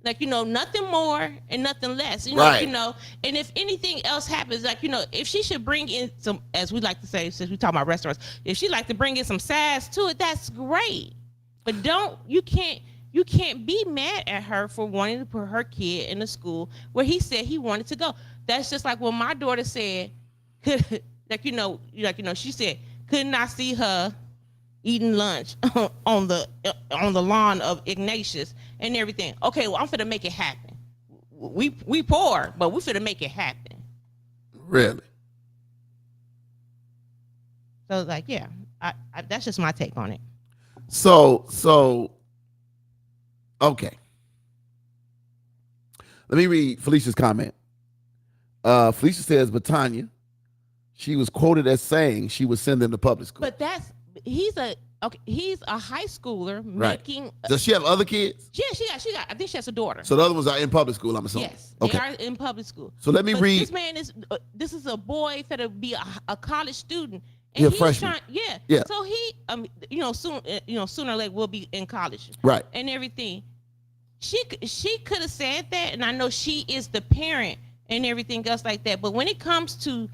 Like, nothing more and nothing less. Right. And if anything else happens, like, if she should bring in some, as we like to say, since we talk about restaurants, if she like to bring in some sass to it, that's great. But you can't be mad at her for wanting to put her kid in a school where he said he wanted to go. That's just like when my daughter said, she said, couldn't I see her eating lunch on the lawn of Ignatius and everything? Okay, well, I'm finna make it happen. We poor, but we finna make it happen. Really? So, like, yeah, I that's just my take on it. So, okay. Let me read Felicia's comment. Felicia says, but Tanya, she was quoted as saying she would send them to public school. But he's a high schooler making. Does she have other kids? Yeah, she got. I think she has a daughter. So the other ones are in public school, I'm assuming. Yes, okay. They are in public school. So let me read. This man is. This is a boy that'll be a college student. And he's freshman. Yeah. So he, sooner or later will be in college. Right. And everything. She could have said that, and I know she is the parent and everything else like that. But when it comes to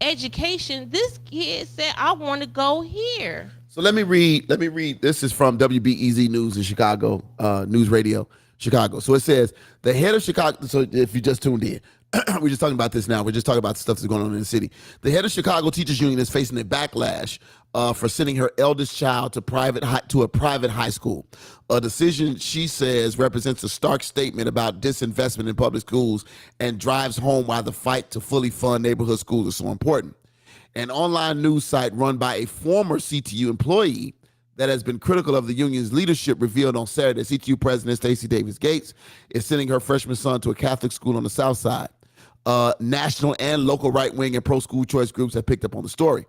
education. This kid said, I want to go here. So let me read. This is from WBEZ News in Chicago, News Radio, Chicago. So it says the head of Chicago. So if you just tuned in, we're just talking about this now. We're just talking about the stuff that's going on in the city. The head of Chicago Teachers Union is facing a backlash for sending her eldest child to a private high school. A decision she says represents a stark statement about disinvestment in public schools and drives home why the fight to fully fund neighborhood schools is so important. An online news site run by a former CTU employee that has been critical of the union's leadership revealed on Saturday CTU President Stacey Davis Gates is sending her freshman son to a Catholic school on the South Side. National and local right-wing and pro-school choice groups have picked up on the story.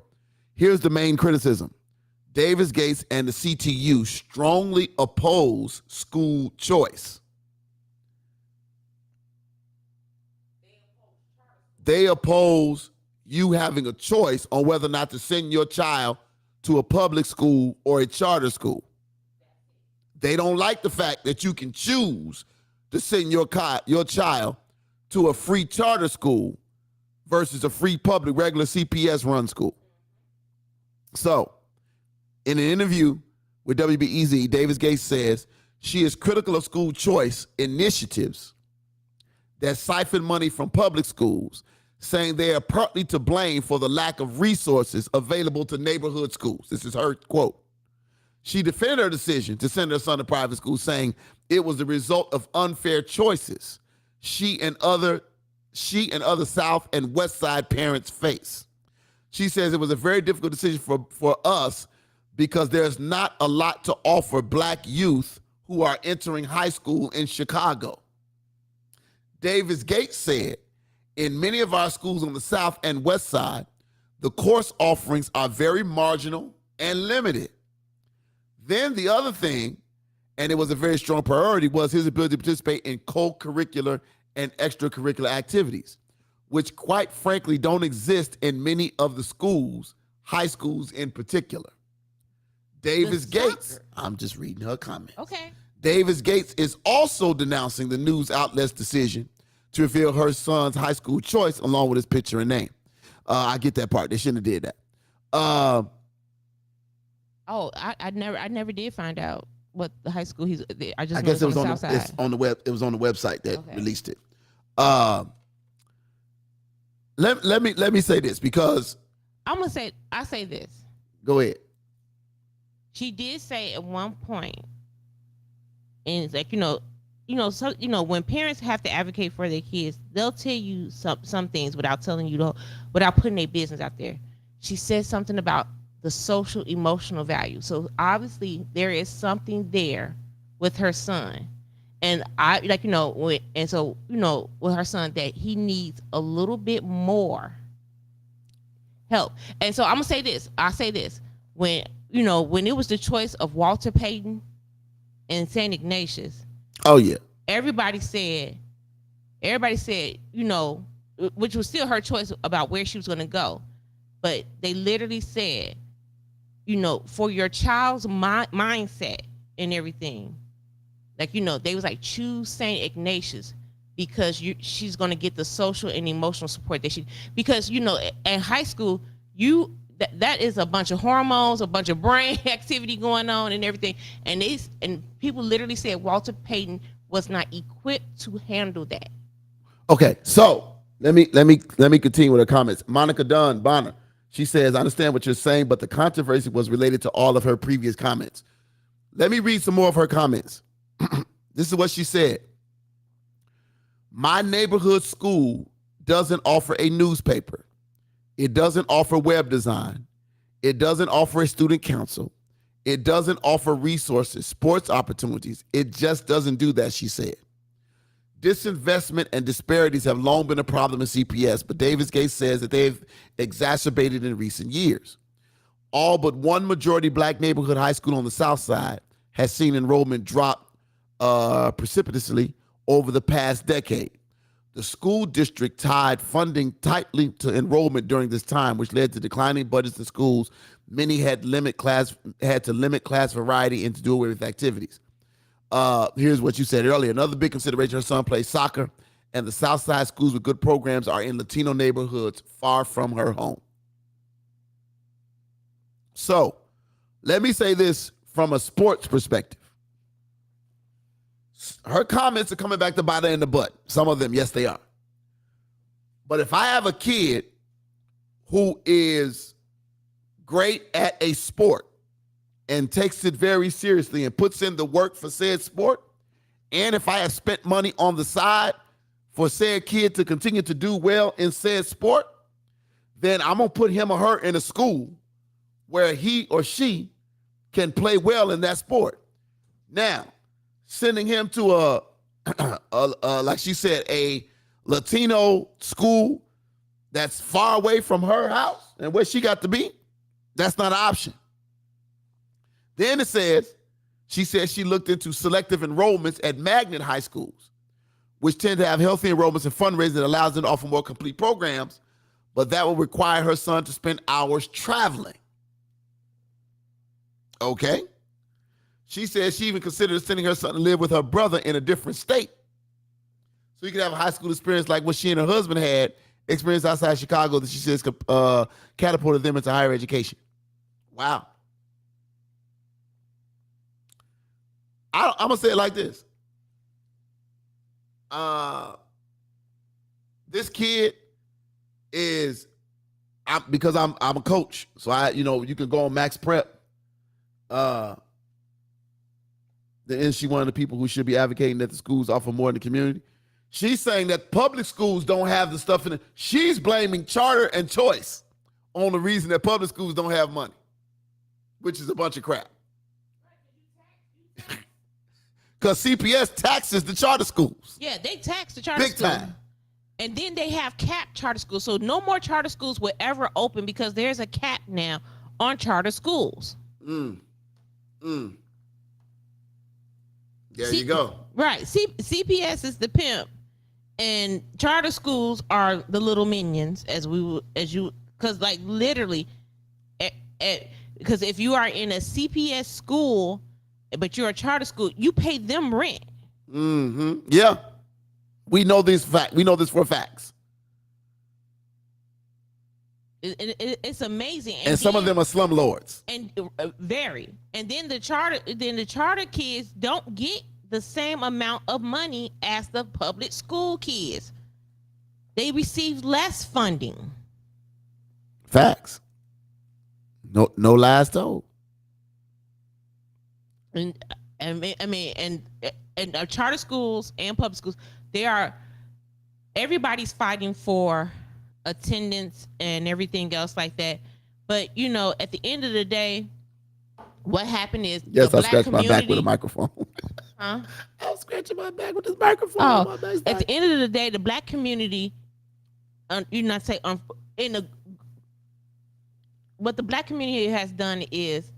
Here's the main criticism. Davis Gates and the CTU strongly oppose school choice. They oppose you having a choice on whether or not to send your child to a public school or a charter school. They don't like the fact that you can choose to send your child to a free charter school versus a free public regular CPS run school. So, in an interview with WBEZ, Davis Gates says she is critical of school choice initiatives that siphon money from public schools, saying they are partly to blame for the lack of resources available to neighborhood schools. This is her quote. She defended her decision to send her son to private school, saying it was the result of unfair choices she and other South and West Side parents face. She says it was a very difficult decision for us because there's not a lot to offer black youth who are entering high school in Chicago. Davis Gates said, in many of our schools on the South and West Side, the course offerings are very marginal and limited. Then the other thing, and it was a very strong priority, was his ability to participate in co-curricular and extracurricular activities, which quite frankly don't exist in many of the schools, high schools in particular. Davis Gates, I'm just reading her comments. Okay. Davis Gates is also denouncing the news outlet's decision to reveal her son's high school choice along with his picture and name. I get that part. They shouldn't have did that. I never did find out what the high school he's. I just I guess it was on on the South Side. it's on the web. It was on the website that Okay. released it. Let me say this because I say this. go ahead. She did say at one point, and it's like so when parents have to advocate for their kids, they'll tell you some things without telling you without putting their business out there. She said something about the social emotional value. So obviously there is something there with her son, and with her son that he needs a little bit more help. And so I'm gonna say this. I say this when it was the choice of Walter Payton and St. Ignatius. Oh yeah. Everybody said, which was still her choice about where she was going to go. But they literally said, for your child's mindset and everything, they was like, choose St. Ignatius because she's going to get the social and emotional support that because at high school, that is a bunch of hormones, a bunch of brain activity going on and everything. And people literally said Walter Payton was not equipped to handle that. Okay, so let me continue with her comments. Monica Dunn Bonner, she says, I understand what you're saying, but the controversy was related to all of her previous comments. Let me read some more of her comments. This is what she said. My neighborhood school doesn't offer a newspaper. It doesn't offer web design. It doesn't offer a student council. It doesn't offer resources, sports opportunities. It just doesn't do that, she said. Disinvestment and disparities have long been a problem in CPS, but Davis Gates says that they've exacerbated in recent years. All but one majority black neighborhood high school on the South Side has seen enrollment drop precipitously over the past decade. The school district tied funding tightly to enrollment during this time, which led to declining budgets in schools. Many had to limit class variety and to do away with activities. Here's what you said earlier. Another big consideration: her son plays soccer and the South Side schools with good programs are in Latino neighborhoods far from her home. So, let me say this from a sports perspective. Her comments are coming back to bite her in the butt. Some of them, yes, they are. But if I have a kid who is great at a sport and takes it very seriously and puts in the work for said sport, and if I have spent money on the side for said kid to continue to do well in said sport, then I'm going to put him or her in a school where he or she can play well in that sport. Now, sending him to like she said, a Latino school that's far away from her house and where she got to be, that's not an option. Then it says, she said she looked into selective enrollments at magnet high schools, which tend to have healthy enrollments and fundraising that allows them to offer more complete programs, but that will require her son to spend hours traveling. Okay. She said she even considered sending her son to live with her brother in a different state, so he could have a high school experience like what she and her husband had experienced outside Chicago that she says catapulted them into higher education. Wow. I'm going to say it like this. This kid is, because I'm a coach, so you can go on Max Prep. Is she one of the people who should be advocating that the schools offer more in the community? She's saying that public schools don't have the stuff in it. She's blaming charter and choice on the reason that public schools don't have money, which is a bunch of crap. Because CPS taxes the charter schools. Yeah, they tax the charter schools. Big time. And then they have capped charter schools. So no more charter schools will ever open because there's a cap now on charter schools. There you go. Right. CPS is the pimp, and charter schools are the little minions, because like literally, because if you are in a CPS school, but you're a charter school, you pay them rent. Mm-hmm. Yeah, we know this fact. We know this for facts. It's amazing, and some of them are slumlords, and very. And then the charter kids don't get the same amount of money as the public school kids. They receive less funding. Facts. No lies told. And charter schools and public schools, everybody's fighting for attendance and everything else like that. But at the end of the day, what happened is yes, I scratched my back with a microphone. Huh? I was scratching my back with this microphone. Oh, at the end of the day, the black community, what the black community has done is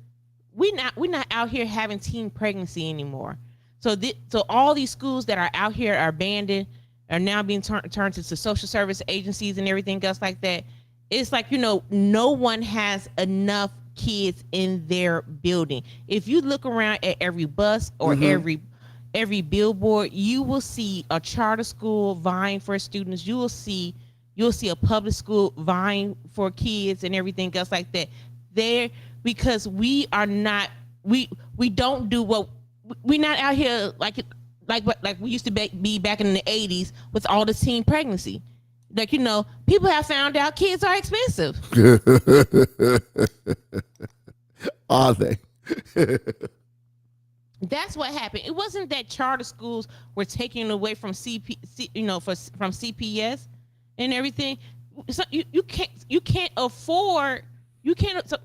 we're not out here having teen pregnancy anymore. So all these schools that are out here are abandoned, are now being turned into social service agencies and everything else like that. It's like, no one has enough kids in their building. If you look around at every bus or every billboard, you will see a charter school vying for students. You'll see a public school vying for kids and everything else like that. Because we are not, we don't do what, we're not out here like we used to be back in the 80s with all the teen pregnancy. Like, people have found out kids are expensive. Are they? That's what happened. It wasn't that charter schools were taking away from from CPS and everything. So you can't afford. So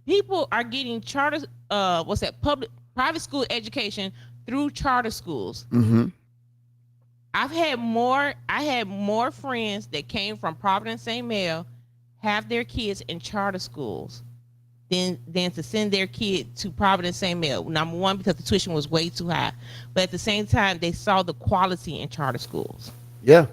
people are getting charter. Private school education through charter schools. Mm-hmm. I had more friends that came from Providence St. Mel have their kids in charter schools than to send their kid to Providence St. Mel. Number one, because the tuition was way too high, but at the same time, they saw the quality in charter schools. Yeah.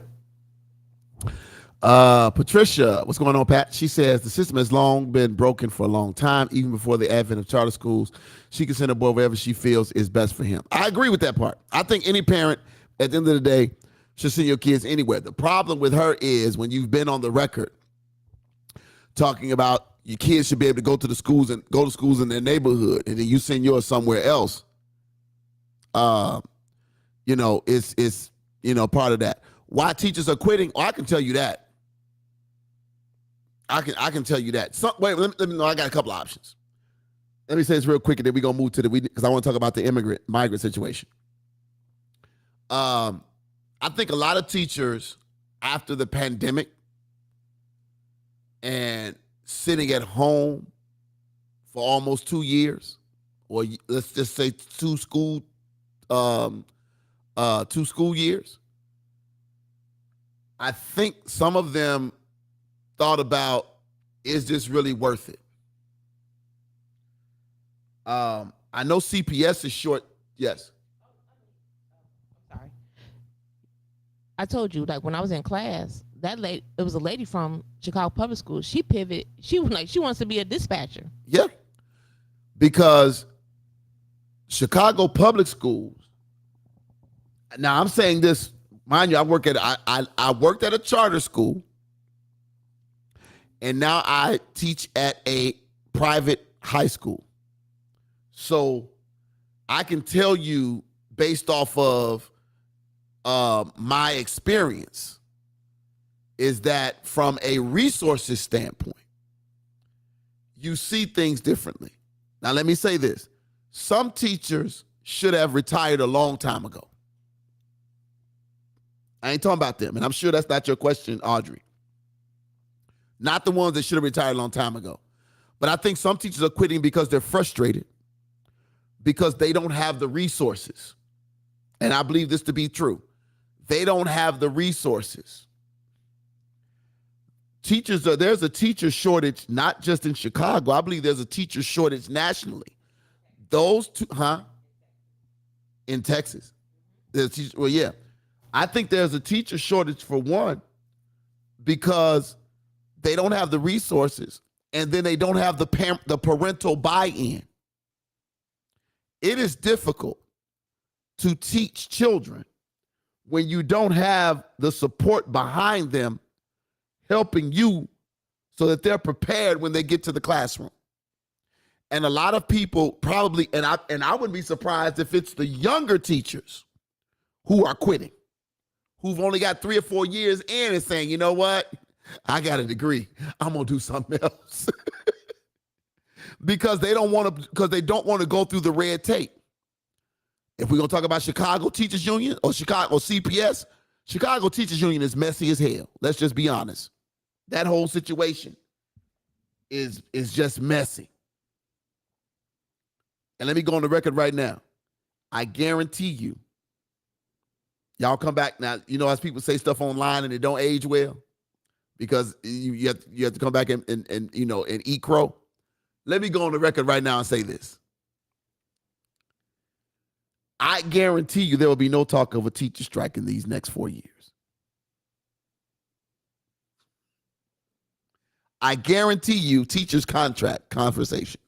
Patricia, what's going on, Pat? She says the system has long been broken for a long time, even before the advent of charter schools. She can send her boy wherever she feels is best for him. I agree with that part. I think any parent, at the end of the day, should send your kids anywhere. The problem with her is when you've been on the record talking about your kids should be able to go to schools in their neighborhood, and then you send yours somewhere else. It's part of that. Why teachers are quitting? Oh, I can tell you that. I can tell you that. Let me know. I got a couple options. Let me say this real quick, and then we're gonna move to because I want to talk about the migrant situation. I think a lot of teachers after the pandemic and sitting at home for almost 2 years, or let's just say two school years. I think some of them thought about, is this really worth it? I know CPS is short. Yes. Sorry. I told you, like when I was in class, it was a lady from Chicago Public Schools. She pivoted. She was like, she wants to be a dispatcher. Yeah. Because Chicago Public Schools, now I'm saying this, mind you, I worked at a charter school, and now I teach at a private high school. So I can tell you based off of my experience is that from a resources standpoint, you see things differently. Now, let me say this. Some teachers should have retired a long time ago. I ain't talking about them, and I'm sure that's not your question, Audrey. Not the ones that should have retired a long time ago. But I think some teachers are quitting because they're frustrated, because they don't have the resources. And I believe this to be true. They don't have the resources. There's a teacher shortage, not just in Chicago. I believe there's a teacher shortage nationally. Those two, in Texas. Well, yeah. I think there's a teacher shortage for one, because they don't have the resources, and then they don't have the parental buy-in. It is difficult to teach children when you don't have the support behind them helping you so that they're prepared when they get to the classroom. And a lot of people probably, and I wouldn't be surprised if it's the younger teachers who are quitting, who've only got 3 or 4 years in and saying, you know what? I got a degree. I'm going to do something else. because they don't want to go through the red tape. If we're going to talk about Chicago Teachers Union or Chicago CPS, Chicago Teachers Union is messy as hell. Let's just be honest. That whole situation is just messy. And let me go on the record right now. I guarantee you, y'all come back now. You know, as people say stuff online and it don't age well, because you have to come back and eat crow. Let me go on the record right now and say this. I guarantee you there will be no talk of a teacher strike in these next 4 years. I guarantee you teachers' contract conversations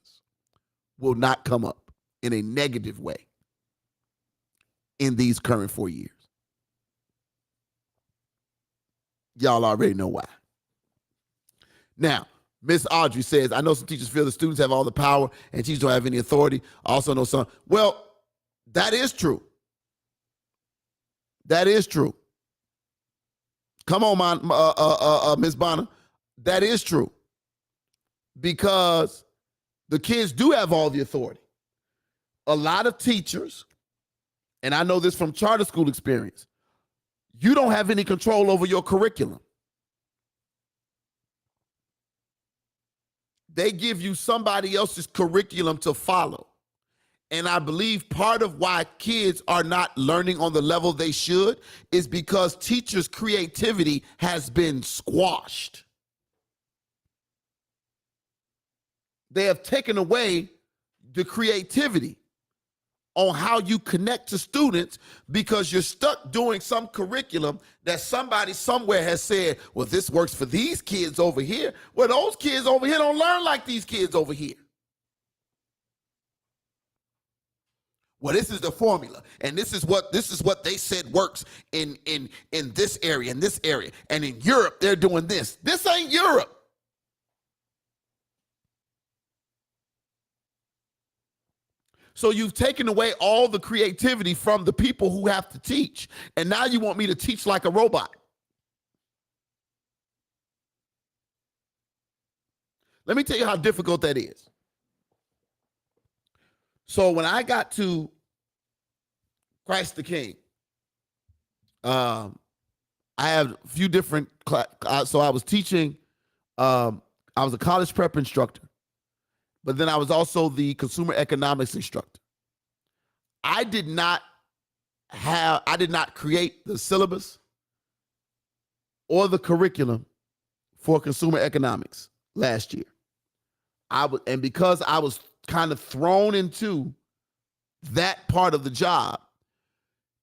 will not come up in a negative way in these current 4 years. Y'all already know why. Now, Miss Audrey says, I know some teachers feel the students have all the power and teachers don't have any authority. I also know some. Well, that is true. That is true. Come on, Miss Bonner. That is true. Because the kids do have all the authority. A lot of teachers, and I know this from charter school experience, you don't have any control over your curriculum. They give you somebody else's curriculum to follow. And I believe part of why kids are not learning on the level they should is because teachers' creativity has been squashed. They have taken away the creativity on how you connect to students because you're stuck doing some curriculum that somebody somewhere has said, well, this works for these kids over here. Well, those kids over here don't learn like these kids over here. Well, this is the formula, and this is what they said works in this area, in this area, and in Europe they're doing this. This ain't Europe. So you've taken away all the creativity from the people who have to teach, and now you want me to teach like a robot. Let me tell you how difficult that is. So when I got to Christ the King, I had a few different so I was teaching, I was a college prep instructor, but then I was also the consumer economics instructor. I did not create the syllabus or the curriculum for consumer economics last year. And because I was kind of thrown into that part of the job,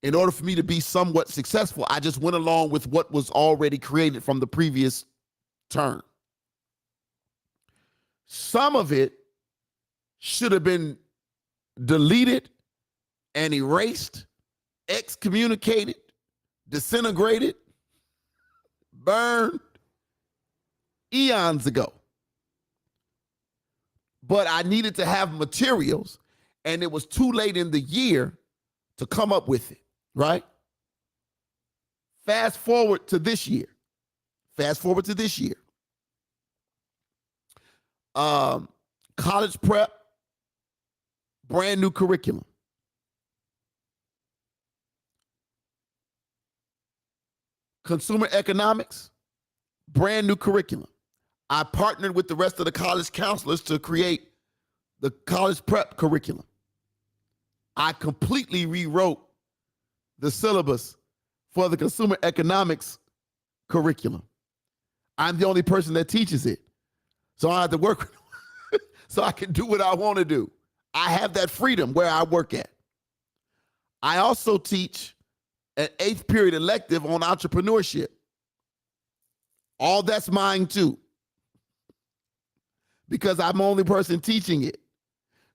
in order for me to be somewhat successful, I just went along with what was already created from the previous term. Some of it should have been deleted and erased, excommunicated, disintegrated, burned eons ago. But I needed to have materials, and it was too late in the year to come up with it, right? Fast forward to this year. College prep, brand new curriculum. Consumer economics, brand new curriculum. I partnered with the rest of the college counselors to create the college prep curriculum. I completely rewrote the syllabus for the consumer economics curriculum. I'm the only person that teaches it. So I have to work so I can do what I want to do. I have that freedom where I work at. I also teach an 8th period elective on entrepreneurship. All that's mine too, because I'm the only person teaching it.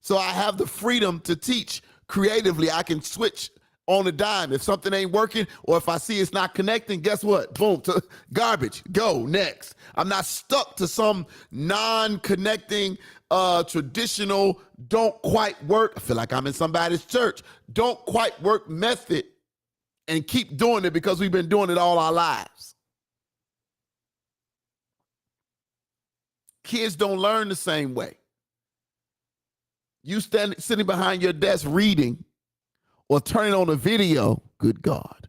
So I have the freedom to teach creatively. I can switch on a dime. If something ain't working, or if I see it's not connecting, guess what? Boom, to garbage, go next. I'm not stuck to some non-connecting, traditional, don't quite work. I feel like I'm in somebody's church. Don't quite work method and keep doing it because we've been doing it all our lives. Kids don't learn the same way. You sitting behind your desk reading or turning on a video, good God,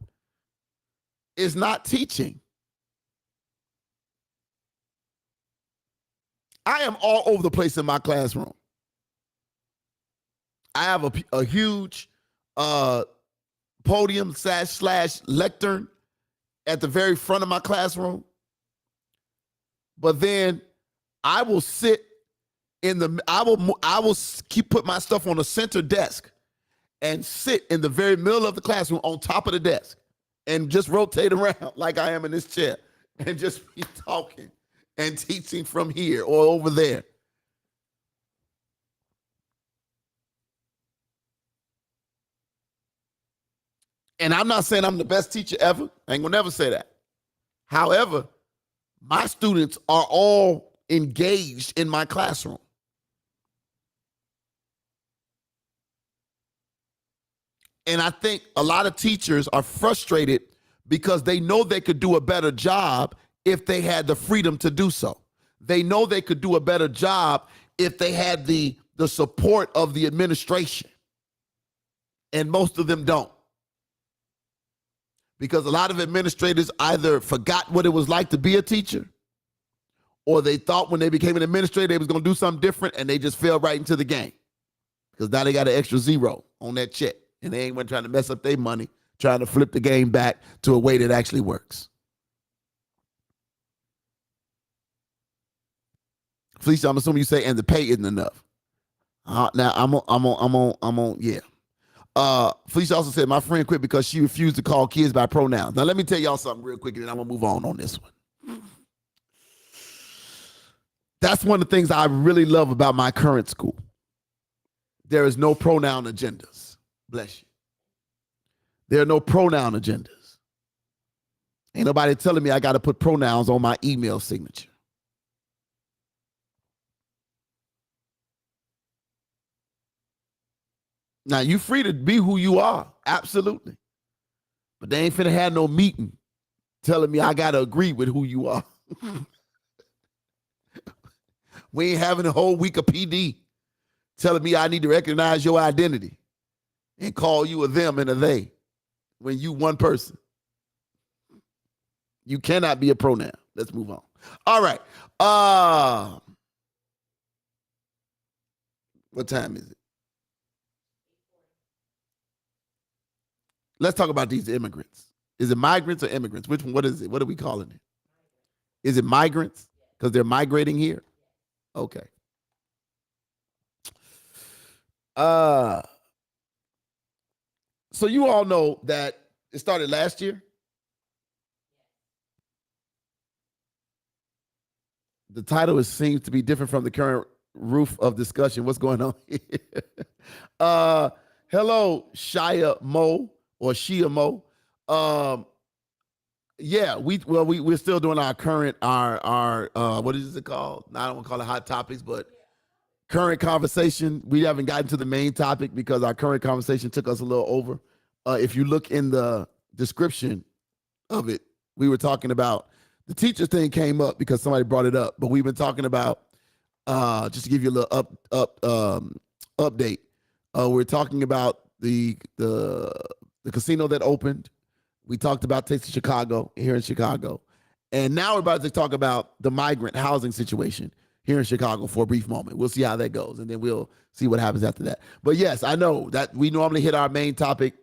is not teaching. I am all over the place in my classroom. I have a huge podium slash lectern at the very front of my classroom. But then I will sit I will put my stuff on the center desk and sit in the very middle of the classroom on top of the desk and just rotate around like I am in this chair and just be talking and teaching from here or over there. And I'm not saying I'm the best teacher ever. I ain't gonna never say that. However, my students are all engaged in my classroom. And I think a lot of teachers are frustrated because they know they could do a better job if they had the freedom to do so. They know they could do a better job if they had the support of the administration. And most of them don't. Because a lot of administrators either forgot what it was like to be a teacher, or they thought when they became an administrator they was going to do something different, and they just fell right into the game. Because now they got an extra zero on that check. And they ain't trying to mess up their money, trying to flip the game back to a way that actually works. Felicia, I'm assuming you say, and the pay isn't enough. Now I'm on, yeah. Felicia also said, my friend quit because she refused to call kids by pronouns. Now let me tell y'all something real quick, and then I'm gonna move on this one. That's one of the things I really love about my current school. There is no pronoun agendas. Bless you. There are no pronoun agendas. Ain't nobody telling me I got to put pronouns on my email signature. Now, you free to be who you are. Absolutely. But they ain't finna have no meeting telling me I got to agree with who you are. We ain't having a whole week of PD telling me I need to recognize your identity and call you a them and a they when you one person. You cannot be a pronoun. Let's move on. All right. What time is it? Let's talk about these immigrants. Is it migrants or immigrants? Which one? What is it? What are we calling it? Is it migrants? Because they're migrating here? Okay. So you all know that it started last year. The title seems to be different from the current roof of discussion. What's going on here? Hello, Shia Mo or Shia Mo. Yeah, we're still doing our current what is it called? I don't want to call it hot topics, but current conversation. We haven't gotten to the main topic because our current conversation took us a little over. If you look in the description of it, we were talking about the teacher thing came up because somebody brought it up, but we've been talking about just to give you a little update. We're talking about the casino that opened. We talked about Taste of Chicago here in Chicago. And now we're about to talk about the migrant housing situation here in Chicago for a brief moment. We'll see how that goes, and then we'll see what happens after that. But yes, I know that we normally hit our main topic,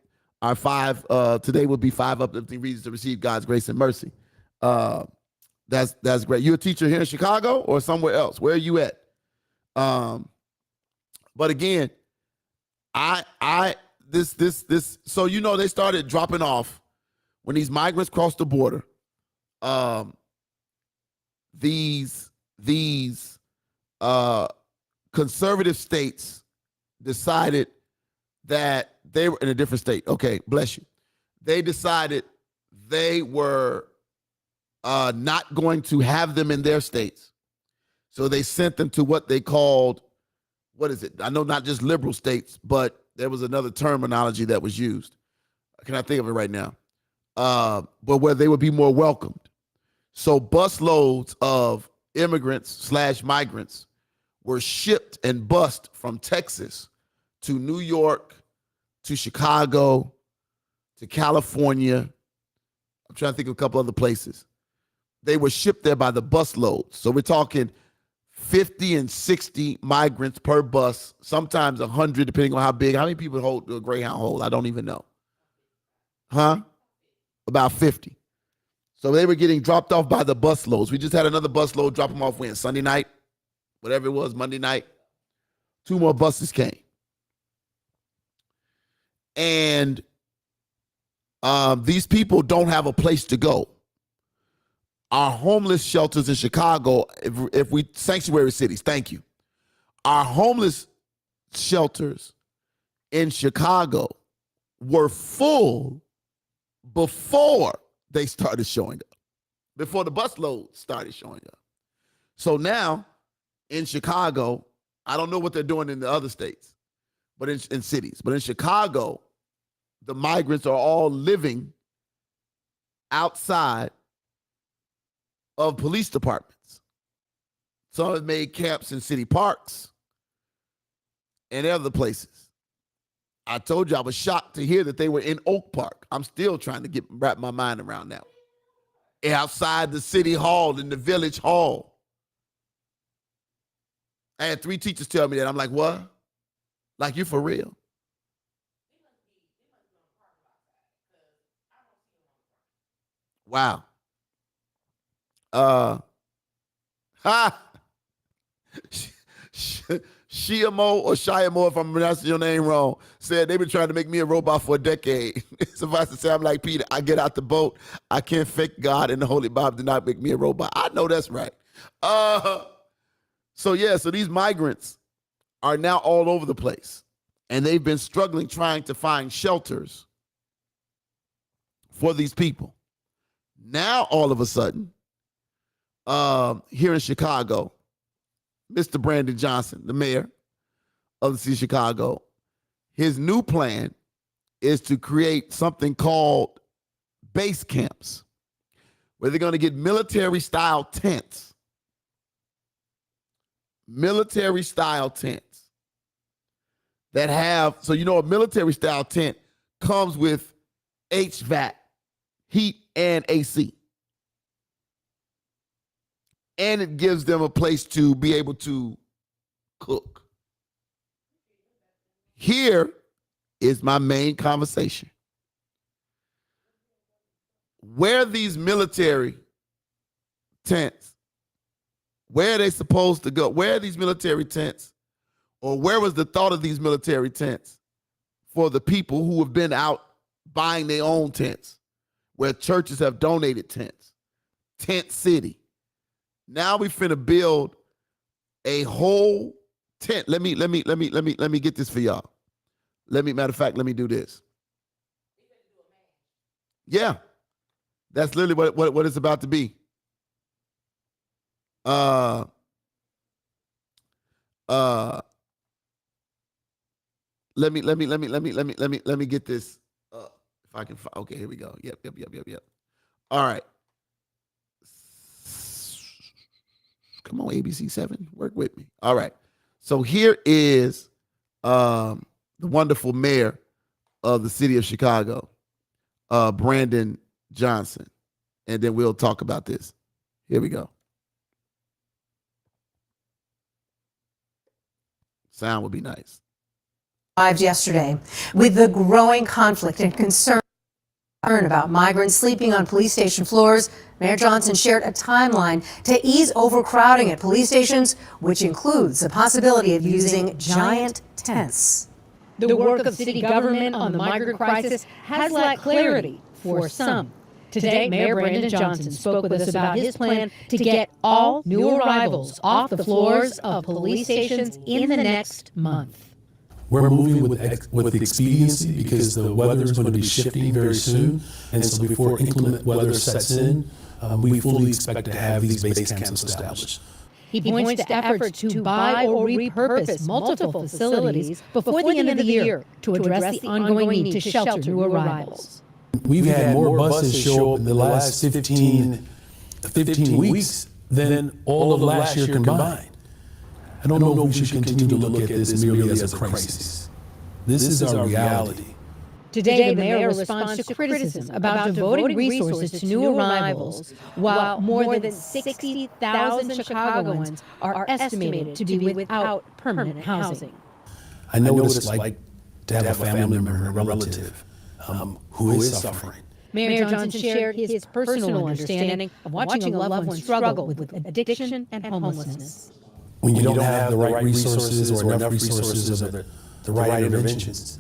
our five. Today will be 5 uplifting reasons to receive God's grace and mercy. That's great. You a teacher here in Chicago or somewhere else? Where are you at? But again, so you know they started dropping off when these migrants crossed the border. These conservative states decided that they were in a different state. Okay, bless you. They decided they were not going to have them in their states. So they sent them to what they called, what is it? I know not just liberal states, but there was another terminology that was used. I cannot think of it right now. But where they would be more welcomed. So busloads of immigrants / migrants were shipped and bussed from Texas to New York, to Chicago, to California. I'm trying to think of a couple other places. They were shipped there by the busloads. So we're talking 50 and 60 migrants per bus, sometimes 100, depending on how big. How many people hold a Greyhound hold? I don't even know. Huh? About 50. So they were getting dropped off by the busloads. We just had another busload drop them off when? Sunday night? Whatever it was, Monday night. 2 more buses came. And these people don't have a place to go. Our homeless shelters in Chicago, if we, sanctuary cities, thank you. Our homeless shelters in Chicago were full before they started showing up, before the busload started showing up. So now in Chicago, I don't know what they're doing in the other states, but in cities, but in Chicago, the migrants are all living outside of police departments. Some have made camps in city parks and other places. I told you I was shocked to hear that they were in Oak Park. I'm still trying to wrap my mind around that. Outside the city hall, in the village hall. I had 3 teachers tell me that. I'm like, what? Like, you for real? Wow. Shiamo or Shiamo, if I'm pronouncing your name wrong, said they've been trying to make me a robot for a decade. Suffice to say, I'm like Peter. I get out the boat. I can't fake God, and the Holy Bible did not make me a robot. I know that's right. So these migrants are now all over the place. And they've been struggling trying to find shelters for these people. Now, all of a sudden, here in Chicago, Mr. Brandon Johnson, the mayor of the city of Chicago, his new plan is to create something called base camps, where they're going to get military-style tents. Military-style tents that have, so you know, a military-style tent comes with HVAC, heat and AC. And it gives them a place to be able to cook. Here is my main conversation. Where these military tents, where are they supposed to go? Where are these military tents? Or where was the thought of these military tents for the people who have been out buying their own tents, where churches have donated tents? Tent City. Now we finna build a whole tent. Let me get this for y'all. Matter of fact, let me do this. Yeah. That's literally what it's about to be. Let me get this. If I can find, okay, here we go. Yep. All right. Come on, ABC7, work with me. All right. So here is the wonderful mayor of the city of Chicago, Brandon Johnson. And then we'll talk about this. Here we go. Sound would be nice. Arrived yesterday with the growing conflict and concern about migrants sleeping on police station floors. Mayor Johnson shared a timeline to ease overcrowding at police stations, which includes the possibility of using giant tents. The work of city government on the migrant crisis has lacked clarity for some. Today, Mayor Brandon Johnson spoke with us about his plan to get all new arrivals off the floors of police stations in the next month. We're moving with expediency because the weather is going to be shifting very soon. And so before inclement weather sets in, we fully expect to have these base camps established. He points to efforts to buy or repurpose multiple facilities before the end of the year to address the ongoing need to shelter new arrivals. We've had more buses show up in the last 15 weeks than all of last year combined. I don't know if we should continue to look at this merely as a crisis. This is our reality. Today, the mayor responds to criticism about devoting resources to new arrivals, while more than 60,000 Chicagoans are estimated to be without permanent housing. I know what it's like to have a family member, a relative, who is suffering. Mayor Johnson shared his personal understanding of watching a loved one struggle with addiction and homelessness. When you don't have the right resources or enough resources or the right interventions,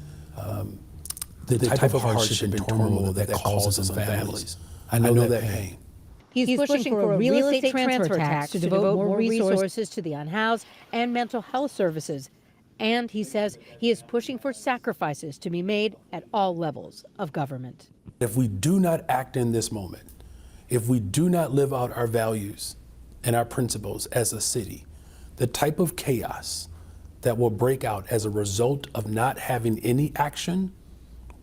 the type of hardship and turmoil that causes on families, I know that pain. He's pushing for a real estate transfer tax to devote more resources to the unhoused and mental health services. And he says he is pushing for sacrifices to be made at all levels of government. If we do not act in this moment, if we do not live out our values and our principles as a city, the type of chaos that will break out as a result of not having any action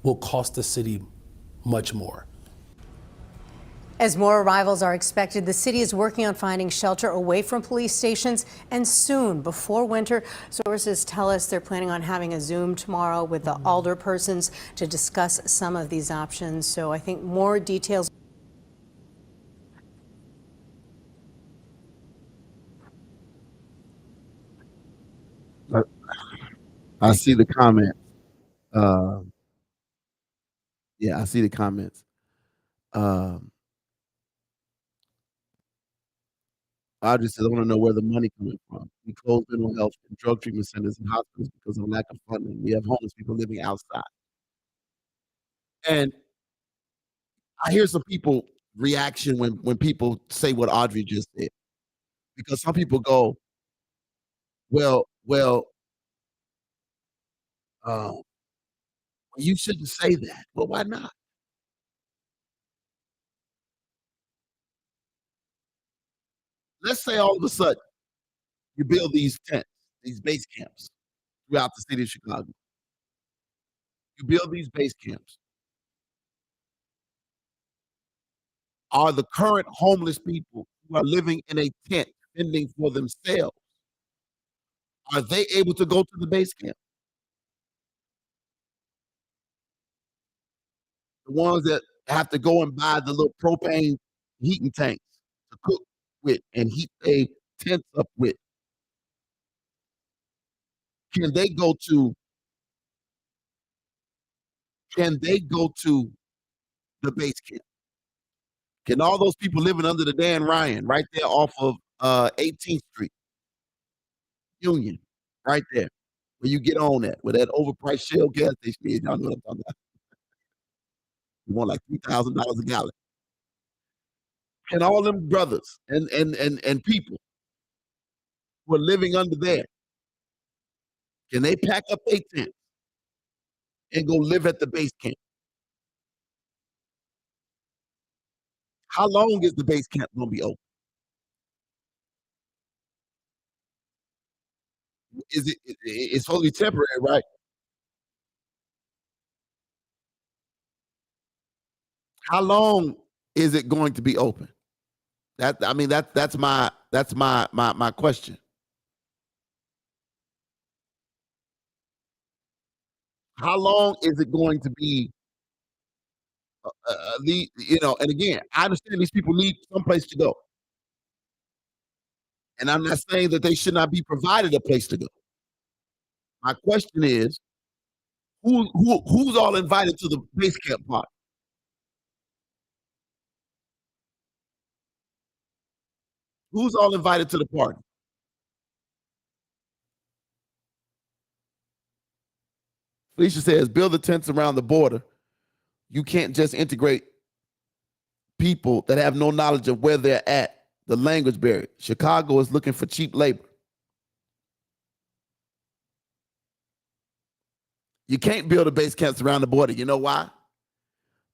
will cost the city much more. As more arrivals are expected, the city is working on finding shelter away from police stations and soon, before winter. Sources tell us they're planning on having a Zoom tomorrow with the alderpersons to discuss some of these options. So I think more details. I see the comment. Yeah, I see the comments. Audrey says, I want to know where the money coming from. We closed mental health and drug treatment centers and hospitals because of lack of funding. We have homeless people living outside. And I hear some people reaction when people say what Audrey just said. Because some people go, well, Um, you shouldn't say that. Well, why not? Let's say all of a sudden you build these tents, these base camps throughout the city of Chicago. You build these base camps. Are the current homeless people who are living in a tent fending for themselves, are they able to go to the base camp? The ones that have to go and buy the little propane heating tanks to cook with and heat a tents up with, can they go to can they go to the base camp? Can all those people living under the Dan Ryan right there off of 18th Street, Union, right there, where you get on that, where that overpriced Shell gas station is, y'all know what I'm talking about. You want like $3,000 a gallon. Can all them brothers and people who are living under there, can they pack up their tent and go live at the base camp? How long is the base camp gonna be open? It's supposed to be temporary, right? How long is it going to be open? That's my question. How long is it going to be and again, I understand these people need someplace to go. And I'm not saying that they should not be provided a place to go. My question is, who's all invited to the base camp party? Who's all invited to the party? Felicia says, build the tents around the border. You can't just integrate people that have no knowledge of where they're at. The language barrier. Chicago is looking for cheap labor. You can't build a base camps around the border. You know why?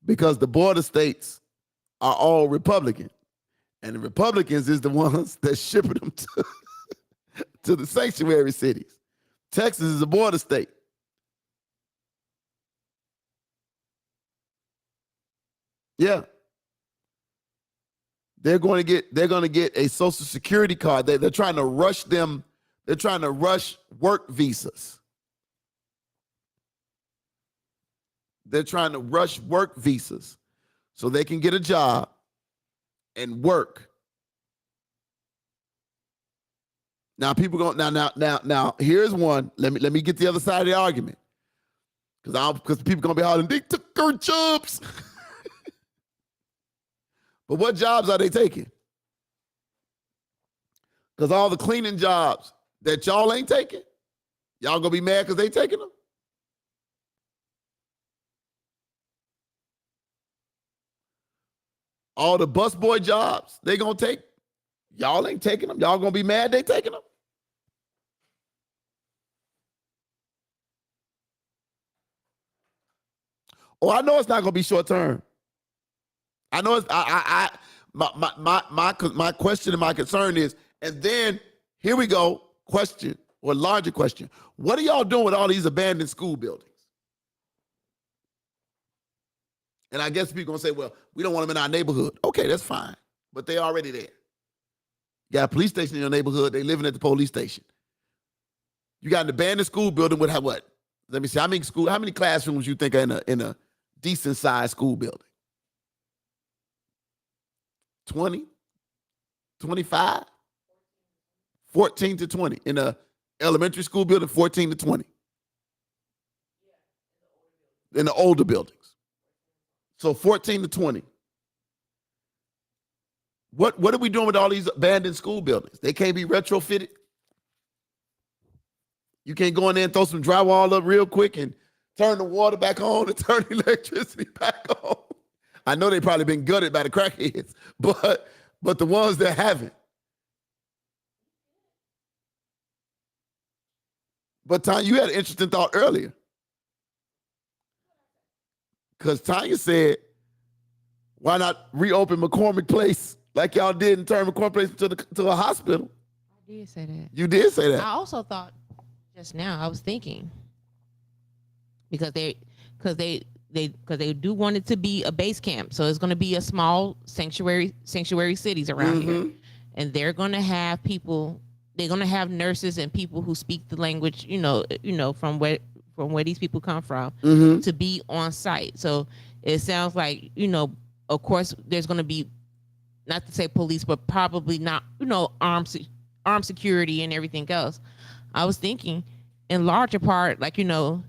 Because the border states are all Republican. And the Republicans is the ones that shipping them to the sanctuary cities. Texas is a border state. Yeah. They're going to get a social security card. They're trying to rush them. They're trying to rush work visas. They're trying to rush work visas so they can get a job and work. Now people go now. Here's one. Let me get the other side of the argument because people gonna be hollering, they took our jobs. But what jobs are they taking? Because all the cleaning jobs that y'all ain't taking, y'all gonna be mad because they taking them? All the busboy jobs they gonna take, y'all ain't taking them. Y'all gonna be mad they taking them? Oh, I know it's not gonna be short term. I know it's my question and my concern is, and then here we go, question or larger question. What are y'all doing with all these abandoned school buildings? And I guess people gonna say, well, we don't want them in our neighborhood. Okay, that's fine. But they already there. You got a police station in your neighborhood, they living at the police station. You got an abandoned school building with what? Let me see, how many classrooms you think are in a decent sized school building? 20, 25, 14 to 20. In a elementary school building, 14 to 20. In the older buildings. So 14 to 20. What are we doing with all these abandoned school buildings? They can't be retrofitted. You can't go in there and throw some drywall up real quick and turn the water back on and turn the electricity back on. I know they've probably been gutted by the crackheads, but the ones that haven't. But Tom, you had an interesting thought earlier. Because Tanya said, why not reopen McCormick Place like y'all did and turn McCormick Place to a hospital? I did say that. You did say that. I also thought just now, I was thinking, because they do want it to be a base camp. So it's going to be a small sanctuary cities around here. And they're going to have people, they're going to have nurses and people who speak the language, from where these people come from, to be on site. So it sounds like, of course, there's going to be, not to say police, but probably not, armed security and everything else. I was thinking, in larger part, like, and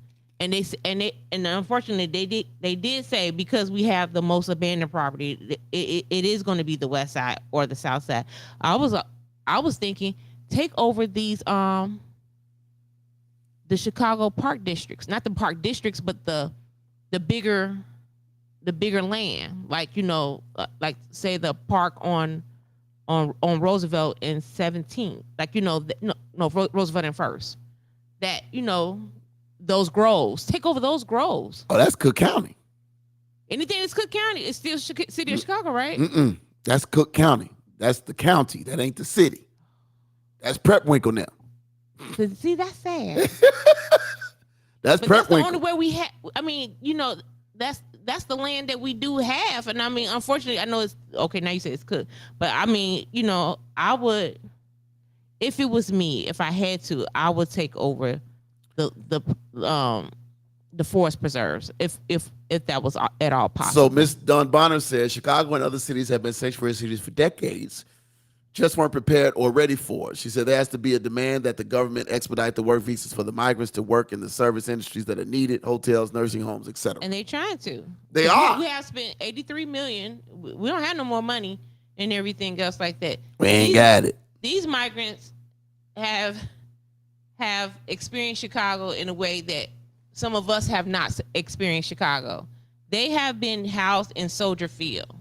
unfortunately they did say, because we have the most abandoned property, it is going to be the west side or the south side. I was thinking, take over these the Chicago park districts, not the park districts, but the bigger land, like, like say the park on Roosevelt and 17th, like, Roosevelt and First, that, those groves, take over those groves. Oh, that's Cook County. Anything that's Cook County is still city of Chicago, right? That's Cook County. That's the county. That ain't the city. That's Prep Winkle now. See, that's sad. That's But Prep that's the Winkle. only way we have. I mean, that's the land that we do have, and I mean, unfortunately, I know it's okay. Now you say it's Cook, but I mean, I would, if it was me, if I had to, I would take over the forest preserves, if that was at all possible. So Ms. Dawn Bonner says Chicago and other cities have been sanctuary cities for decades, just weren't prepared or ready for it. She said there has to be a demand that the government expedite the work visas for the migrants to work in the service industries that are needed, hotels, nursing homes, etc. And they trying to. They are. We have spent $83 million. We don't have no more money and everything else like that. We ain't got it. These migrants have experienced Chicago in a way that some of us have not experienced Chicago. They have been housed in Soldier Field.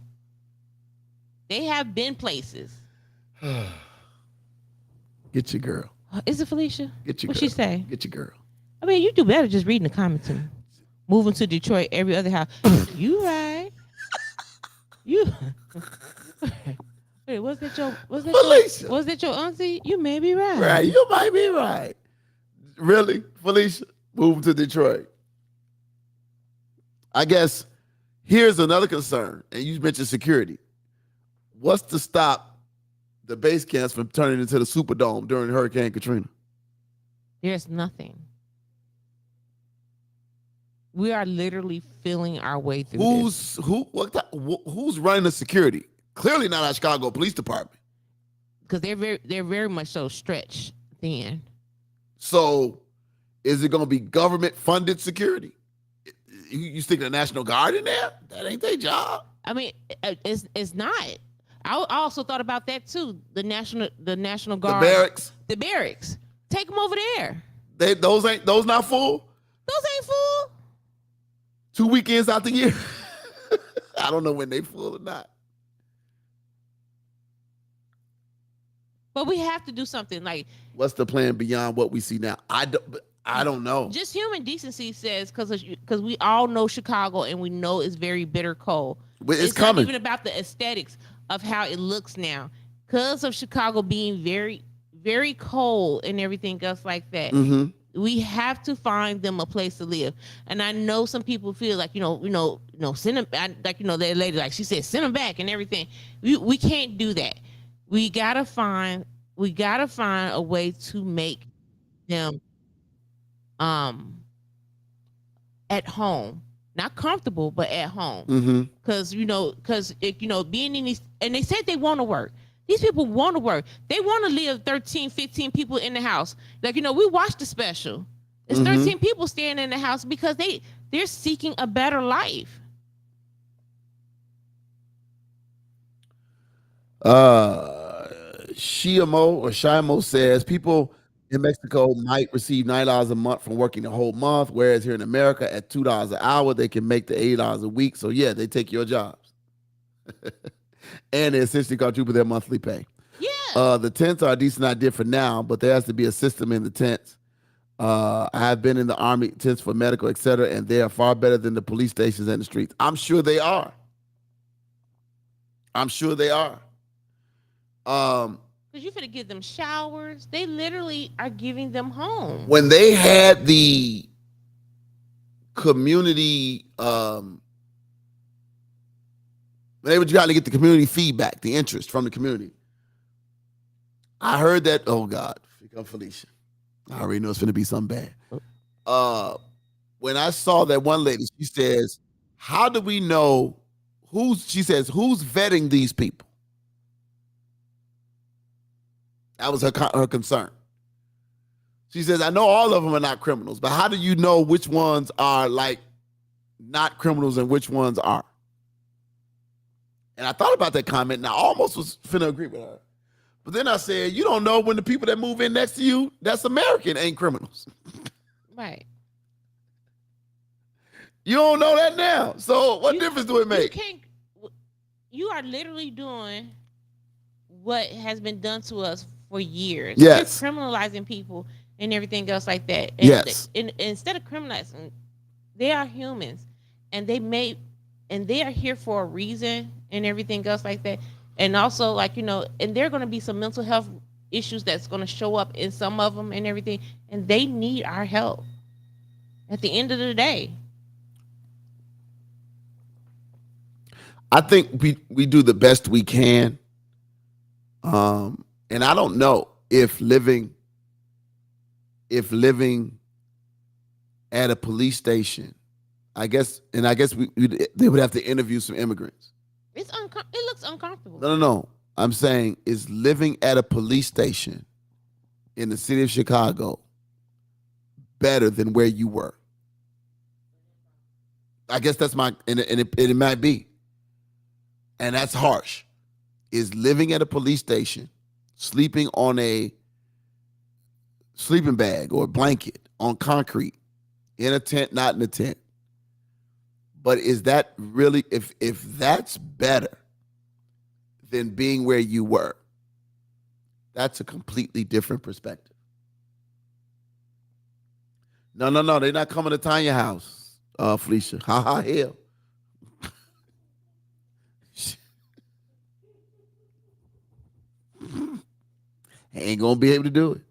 They have been places. Get your girl. Is it Felicia? Get your What'd girl. she say? Get your girl. I mean, you do better just reading the comments and moving to Detroit every other house. You right. You. Wait, was that your auntie? You may be right. Right, you might be right. Really, Felicia? Move to Detroit. I guess here's another concern, and you mentioned security. What's to stop the base camps from turning into the Superdome during Hurricane Katrina? There's nothing. We are literally feeling our way through this. Who's running the security? Clearly not our Chicago Police Department. Because they're very much so stretched thin. So is it going to be government funded security? You stick the National Guard in there? That ain't their job. I mean, it's not. I also thought about that too. The National Guard, the barracks. Take them over there. Those not full. Those ain't full. 2 weekends out the year. I don't know when they full or not. But we have to do something. Like, what's the plan beyond what we see now? I don't know. Just human decency says, because we all know Chicago and we know it's very bitter cold. It's coming. Not even about the aesthetics of how it looks now, because of Chicago being very, very cold and everything else like that. We have to find them a place to live. And I know some people feel like, send them, like, that lady, like she said, send them back and everything. We can't do that. We gotta find a way to make them at home, not comfortable, but at home. Because being in these, and they said they want to work. These people want to work. They want to live 13, 15 people in the house. Like, we watched the special. It's 13 people staying in the house because they're seeking a better life. Shimo says people in Mexico might receive $9 a month from working the whole month, whereas here in America at $2 an hour, they can make the $8 a week. So yeah, they take your jobs. And they essentially quadruple their monthly pay. Yeah. The tents are a decent idea for now, but there has to be a system in the tents I have been in the Army tents for medical, etc., and they are far better than the police stations and the streets. I'm sure they are. I'm sure they are. Because you finna give them showers. They literally are giving them home. When they had the community, when they were trying to get the community feedback, the interest from the community, I heard that, oh God, here come Felicia. I already know it's gonna be something bad. When I saw that one lady, she says, how do we know who's vetting these people? That was her concern. She says, I know all of them are not criminals, but how do you know which ones are like not criminals and which ones are? And I thought about that comment and I almost was finna agree with her. But then I said, you don't know when the people that move in next to you, that's American, ain't criminals. Right. You don't know that now. So what difference do it make? You are literally doing what has been done to us for years. Yes. You're criminalizing people and everything else like that. And yes. Instead of criminalizing, they are humans, and they are here for a reason and everything else like that. And also, like, you know, and there are going to be some mental health issues that's going to show up in some of them and everything, and they need our help at the end of the day. I think we do the best we can. And I don't know if living at a police station, I guess they would have to interview some immigrants. It looks uncomfortable. No. I'm saying, is living at a police station in the city of Chicago better than where you were? I guess that's and it might be. And that's harsh. Is living at a police station, sleeping on a sleeping bag or a blanket on concrete, in a tent, not in a tent. But is that really, if that's better than being where you were, that's a completely different perspective. No, they're not coming to Tanya's house, Felicia. Hell. Ain't gonna be able to do it.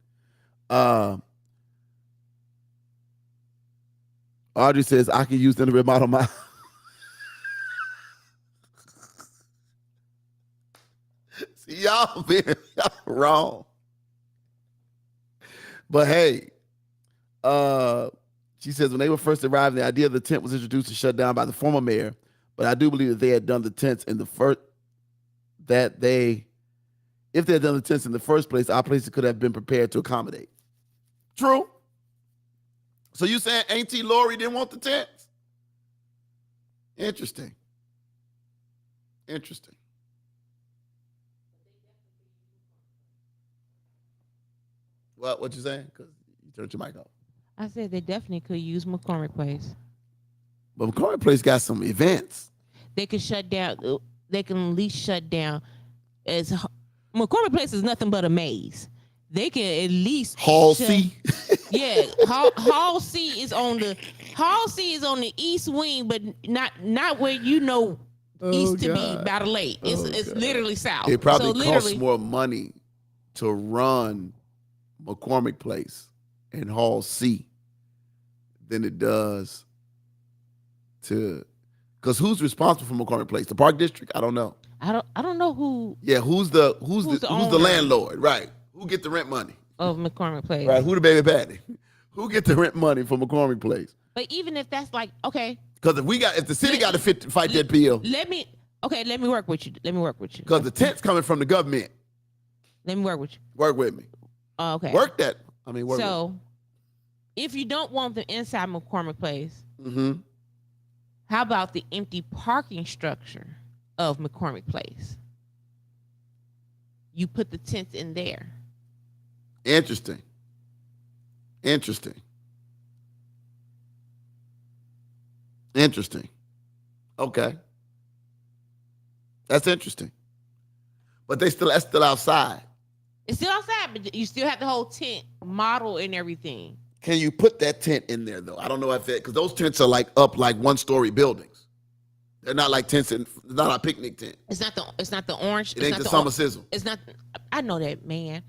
Audrey says, I can use them to remodel my See, y'all wrong. But hey, she says, when they were first arrived, the idea of the tent was introduced and shut down by the former mayor. But I do believe that they had done the tents in the first, if they had done the tents in the first place, our places could have been prepared to accommodate. True. So you saying Auntie Lori didn't want the tents? Interesting. What you saying? Because you turned your mic off. I said they definitely could use McCormick Place. But McCormick Place got some events. They could shut down. They can at least shut down. McCormick Place is nothing but a maze. They can at least Hall C. Yeah, Hall C is on the east wing, but not where you know east to be by the lake. It's literally south. It probably costs more money to run McCormick Place and Hall C than it does to, because who's responsible for McCormick Place? The Park District? I don't know. I don't know who. Yeah, who's the landlord? Right. Who get the rent money? Of McCormick Place. Right. Who the baby daddy? Who get the rent money for McCormick Place? But even if that's like, okay. Because if the city got to fight that bill. Let me work with you. Because the tent's coming from the government. Let me work with you. Work with me. Okay. Work that. I mean, work. So, if you don't want them inside McCormick Place, how about the empty parking structure of McCormick Place? You put the tents in there. Interesting. Okay. That's interesting. But that's still outside. It's still outside, but you still have the whole tent model and everything. Can you put that tent in there though? I don't know if that, because those tents are like up like 1-story buildings. They're not like tents it's not a picnic tent. It's not the orange. It ain't the summer sizzle. It's not. I know that, man.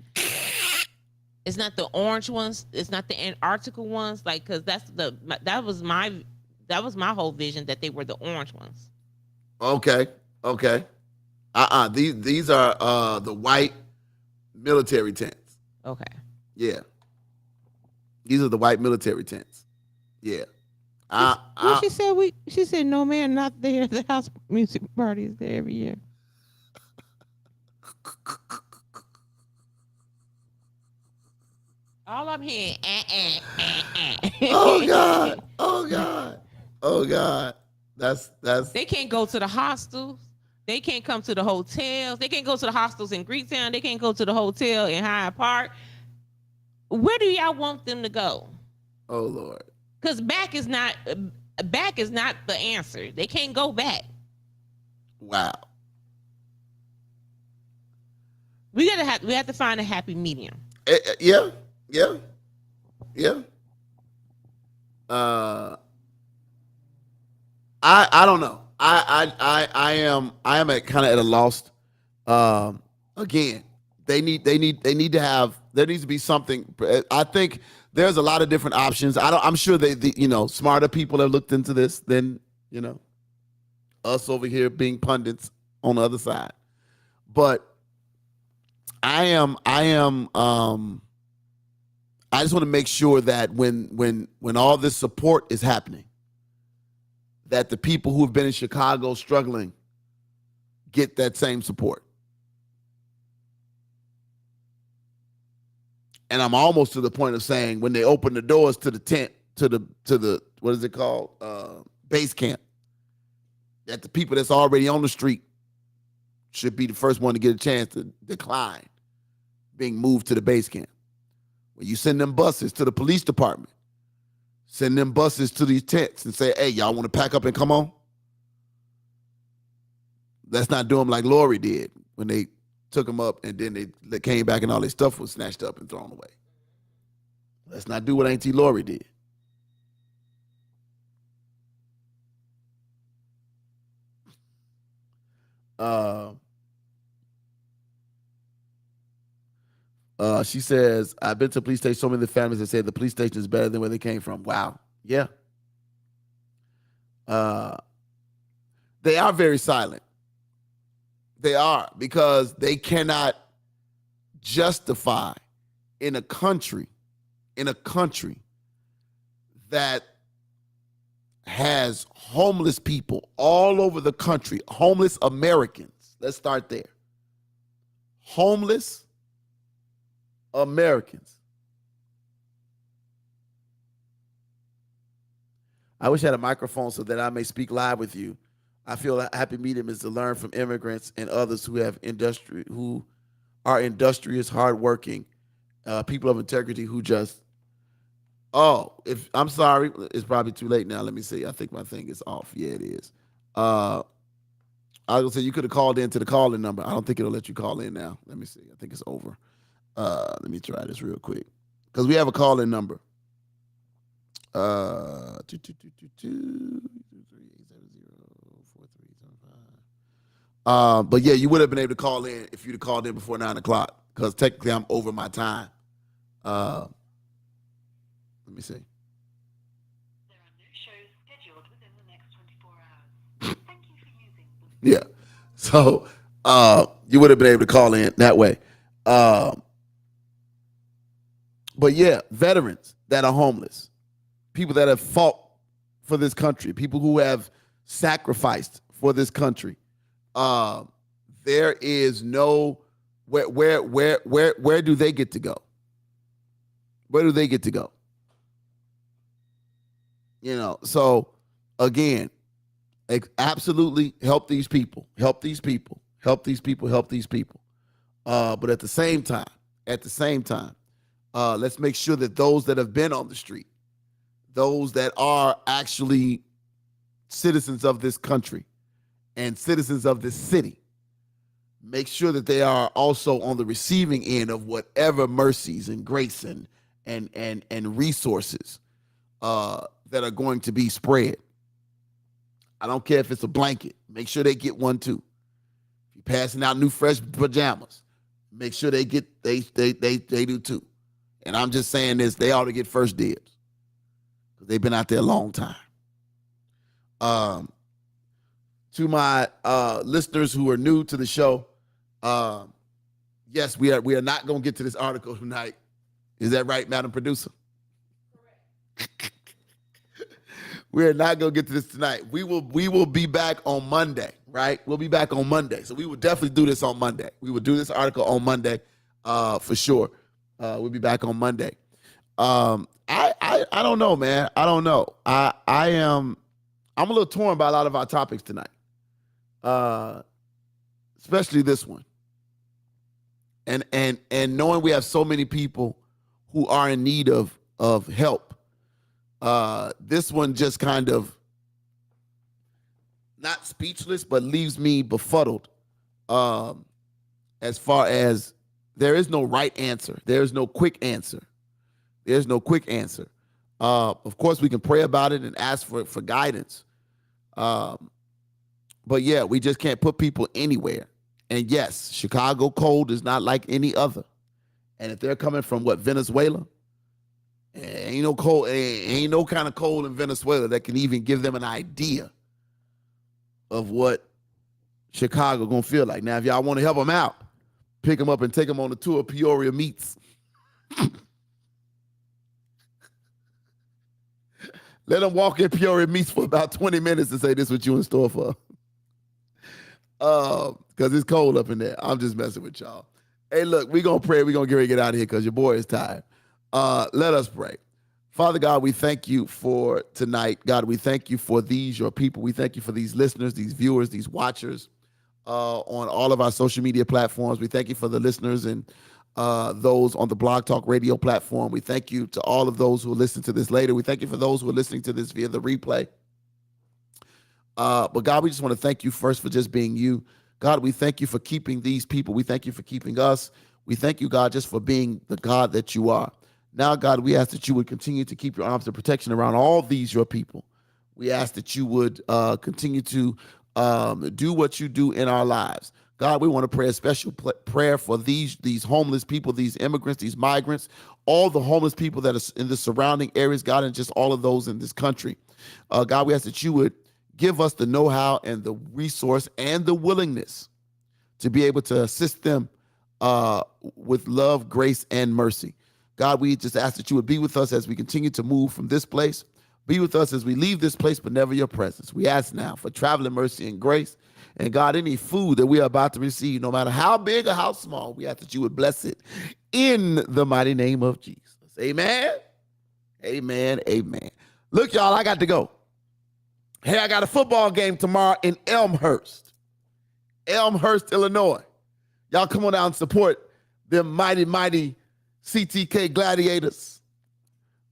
It's not the orange ones. It's not the Antarctica ones. Like, cause that was my whole vision, that they were the orange ones. Okay. These are the white military tents. Okay. Yeah. These are the white military tents. Yeah. She said no, man, not there. The house music party is there every year. All I'm hearing, Oh God. That's. They can't go to the hostels. They can't come to the hotels. They can't go to the hostels in Greektown. They can't go to the hotel in Hyde Park. Where do y'all want them to go? Oh Lord. Because back is not the answer. They can't go back. Wow. We have to find a happy medium. Yeah. I don't know. I am at kind of at a loss. Again, there needs to be something. I think there's a lot of different options. I'm sure smarter people have looked into this than us over here being pundits on the other side. But I just want to make sure that when all this support is happening, that the people who have been in Chicago struggling get that same support. And I'm almost to the point of saying, when they open the doors to the tent, to the what is it called, base camp, that the people that's already on the street should be the first one to get a chance to decline being moved to the base camp. When you send them buses to the police department, send them buses to these tents and say, hey, y'all want to pack up and come on? Let's not do them like Lori did when they took them up and then they came back and all their stuff was snatched up and thrown away. Let's not do what Auntie Lori did. She says, I've been to the police station, so many families that say the police station is better than where they came from. Wow. Yeah. They are very silent. They are, because they cannot justify in a country that has homeless people all over the country, homeless Americans. Let's start there. Homeless Americans. I wish I had a microphone so that I may speak live with you. I feel a happy medium is to learn from immigrants and others who are industrious, hardworking, people of integrity who just. If I'm sorry, it's probably too late now. Let me see. I think my thing is off. Yeah, it is. I was gonna say you could have called into the call-in number. I don't think it'll let you call in now. Let me see. I think it's over. Let me try this real quick because we have a call-in number. 222-23870-4375. But yeah, you would have been able to call in if you'd have called in before 9:00 because technically I'm over my time. Let me see. There are no shows scheduled within the next 24 hours. Thank you for using. Yeah. So you would have been able to call in that way. But yeah, veterans that are homeless, people that have fought for this country, people who have sacrificed for this country. There is no where do they get to go? Where do they get to go? So again, absolutely help these people. But at the same time, let's make sure that those that have been on the street, those that are actually citizens of this country and citizens of this city, make sure that they are also on the receiving end of whatever mercies and grace and and resources that are going to be spread. I don't care if it's a blanket. Make sure they get one too. If you're passing out new fresh pajamas, make sure they do too. And I'm just saying this, they ought to get first dibs because they've been out there a long time. To my listeners who are new to the show, yes, we are not going to get to this article tonight. Is that right, Madam Producer? Correct. We are not going to get to this tonight. We will be back on Monday, right? We'll be back on Monday. So we will definitely do this on Monday. We will do this article on Monday for sure. We'll be back on Monday. I don't know, man. I don't know. I'm a little torn by a lot of our topics tonight. Especially this one. And knowing we have so many people who are in need of help. This one just kind of not speechless, but leaves me befuddled. As far as there is no right answer. There is no quick answer. There's no quick answer. Of course, we can pray about it and ask for guidance. But yeah, we just can't put people anywhere. And yes, Chicago cold is not like any other. And if they're coming from Venezuela, ain't no cold, ain't no kind of cold in Venezuela that can even give them an idea of what Chicago gonna feel like. Now, if y'all want to help them out, pick them up and take them on a tour of Peoria Meats. Let them walk in Peoria Meats for about 20 minutes and say, this is what you in store for. Because it's cold up in there. I'm just messing with y'all. Hey, look, we're going to pray. We're going to get ready to get out of here because your boy is tired. Let us pray. Father God, we thank you for tonight. God, we thank you for these, your people. We thank you for these listeners, these viewers, these watchers on all of our social media platforms. We thank you for the listeners and those on the Blog Talk Radio platform. We thank you to all of those who will listen to this later. We thank you for those who are listening to this via the replay. But God, we just want to thank you first for just being you. God, we thank you for keeping these people. We thank you for keeping us. We thank you, God, just for being the God that you are. Now, God, we ask that you would continue to keep your arms of protection around all these, your people. We ask that you would continue to do what you do in our lives. God, we want to pray a special prayer for these homeless people, these immigrants, these migrants, all the homeless people that are in the surrounding areas, God, and just all of those in this country. God, we ask that you would give us the know-how and the resource and the willingness to be able to assist them with love, grace, and mercy. God, we just ask that you would be with us as we continue to move from this place. Be with us as we leave this place, but never your presence. We ask now for traveling mercy and grace. And God, any food that we are about to receive, no matter how big or how small, we ask that you would bless it in the mighty name of Jesus. Amen. Amen. Amen. Look, y'all, I got to go. Hey, I got a football game tomorrow in Elmhurst, Illinois. Y'all come on down and support them mighty CTK Gladiators.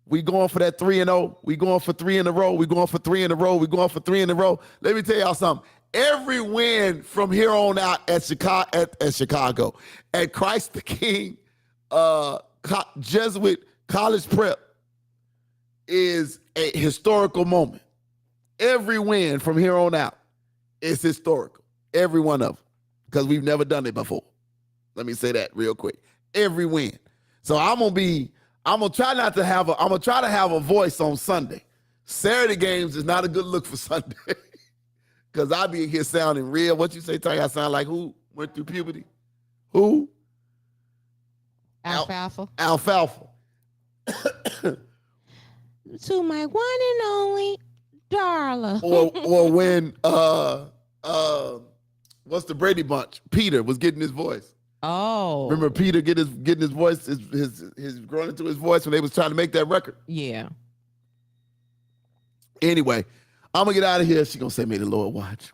We going for that 3-0. We going for 3 in a row. We going for 3 in a row. We going for 3 in a row. Let me tell y'all something. Every win from here on out at Chicago, at Christ the King Jesuit College Prep is a historical moment. Every win from here on out is historical. Every one of them, because we've never done it before. Let me say that real quick. Every win. So I'm gonna try to have a voice on Sunday. Saturday games is not a good look for Sunday. Because I be here sounding real. What you say, Tony? I sound like who went through puberty? Who? Alfalfa. Alfalfa. To my one and only Darla. or when what's the Brady Bunch? Peter was getting his voice. Oh. Remember Peter getting his voice, his growing into his voice when they was trying to make that record? Yeah. Anyway, I'm gonna get out of here. She gonna say, may the Lord watch.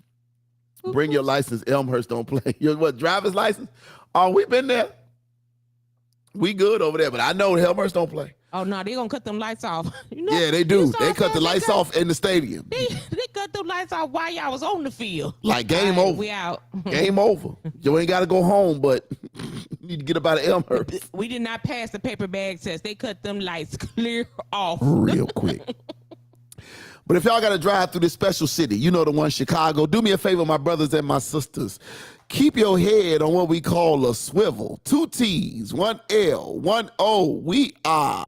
Bring your license. Elmhurst don't play. Your what, driver's license? Oh, we been there. We good over there, but I know Elmhurst don't play. Oh no, they gonna cut them lights off. You know, yeah, they do. They cut the lights off in the stadium. They cut the lights off while y'all was on the field. Like game over. We out. Game over. You ain't got to go home, but You need to get up out of Elmhurst We did not pass the paper bag test. They cut them lights clear off. real quick. But if y'all got to drive through this special city, you know the one, Chicago, do me a favor, my brothers and my sisters. Keep your head on what we call a swivel. 2 T's, 1 L, 1 O. We are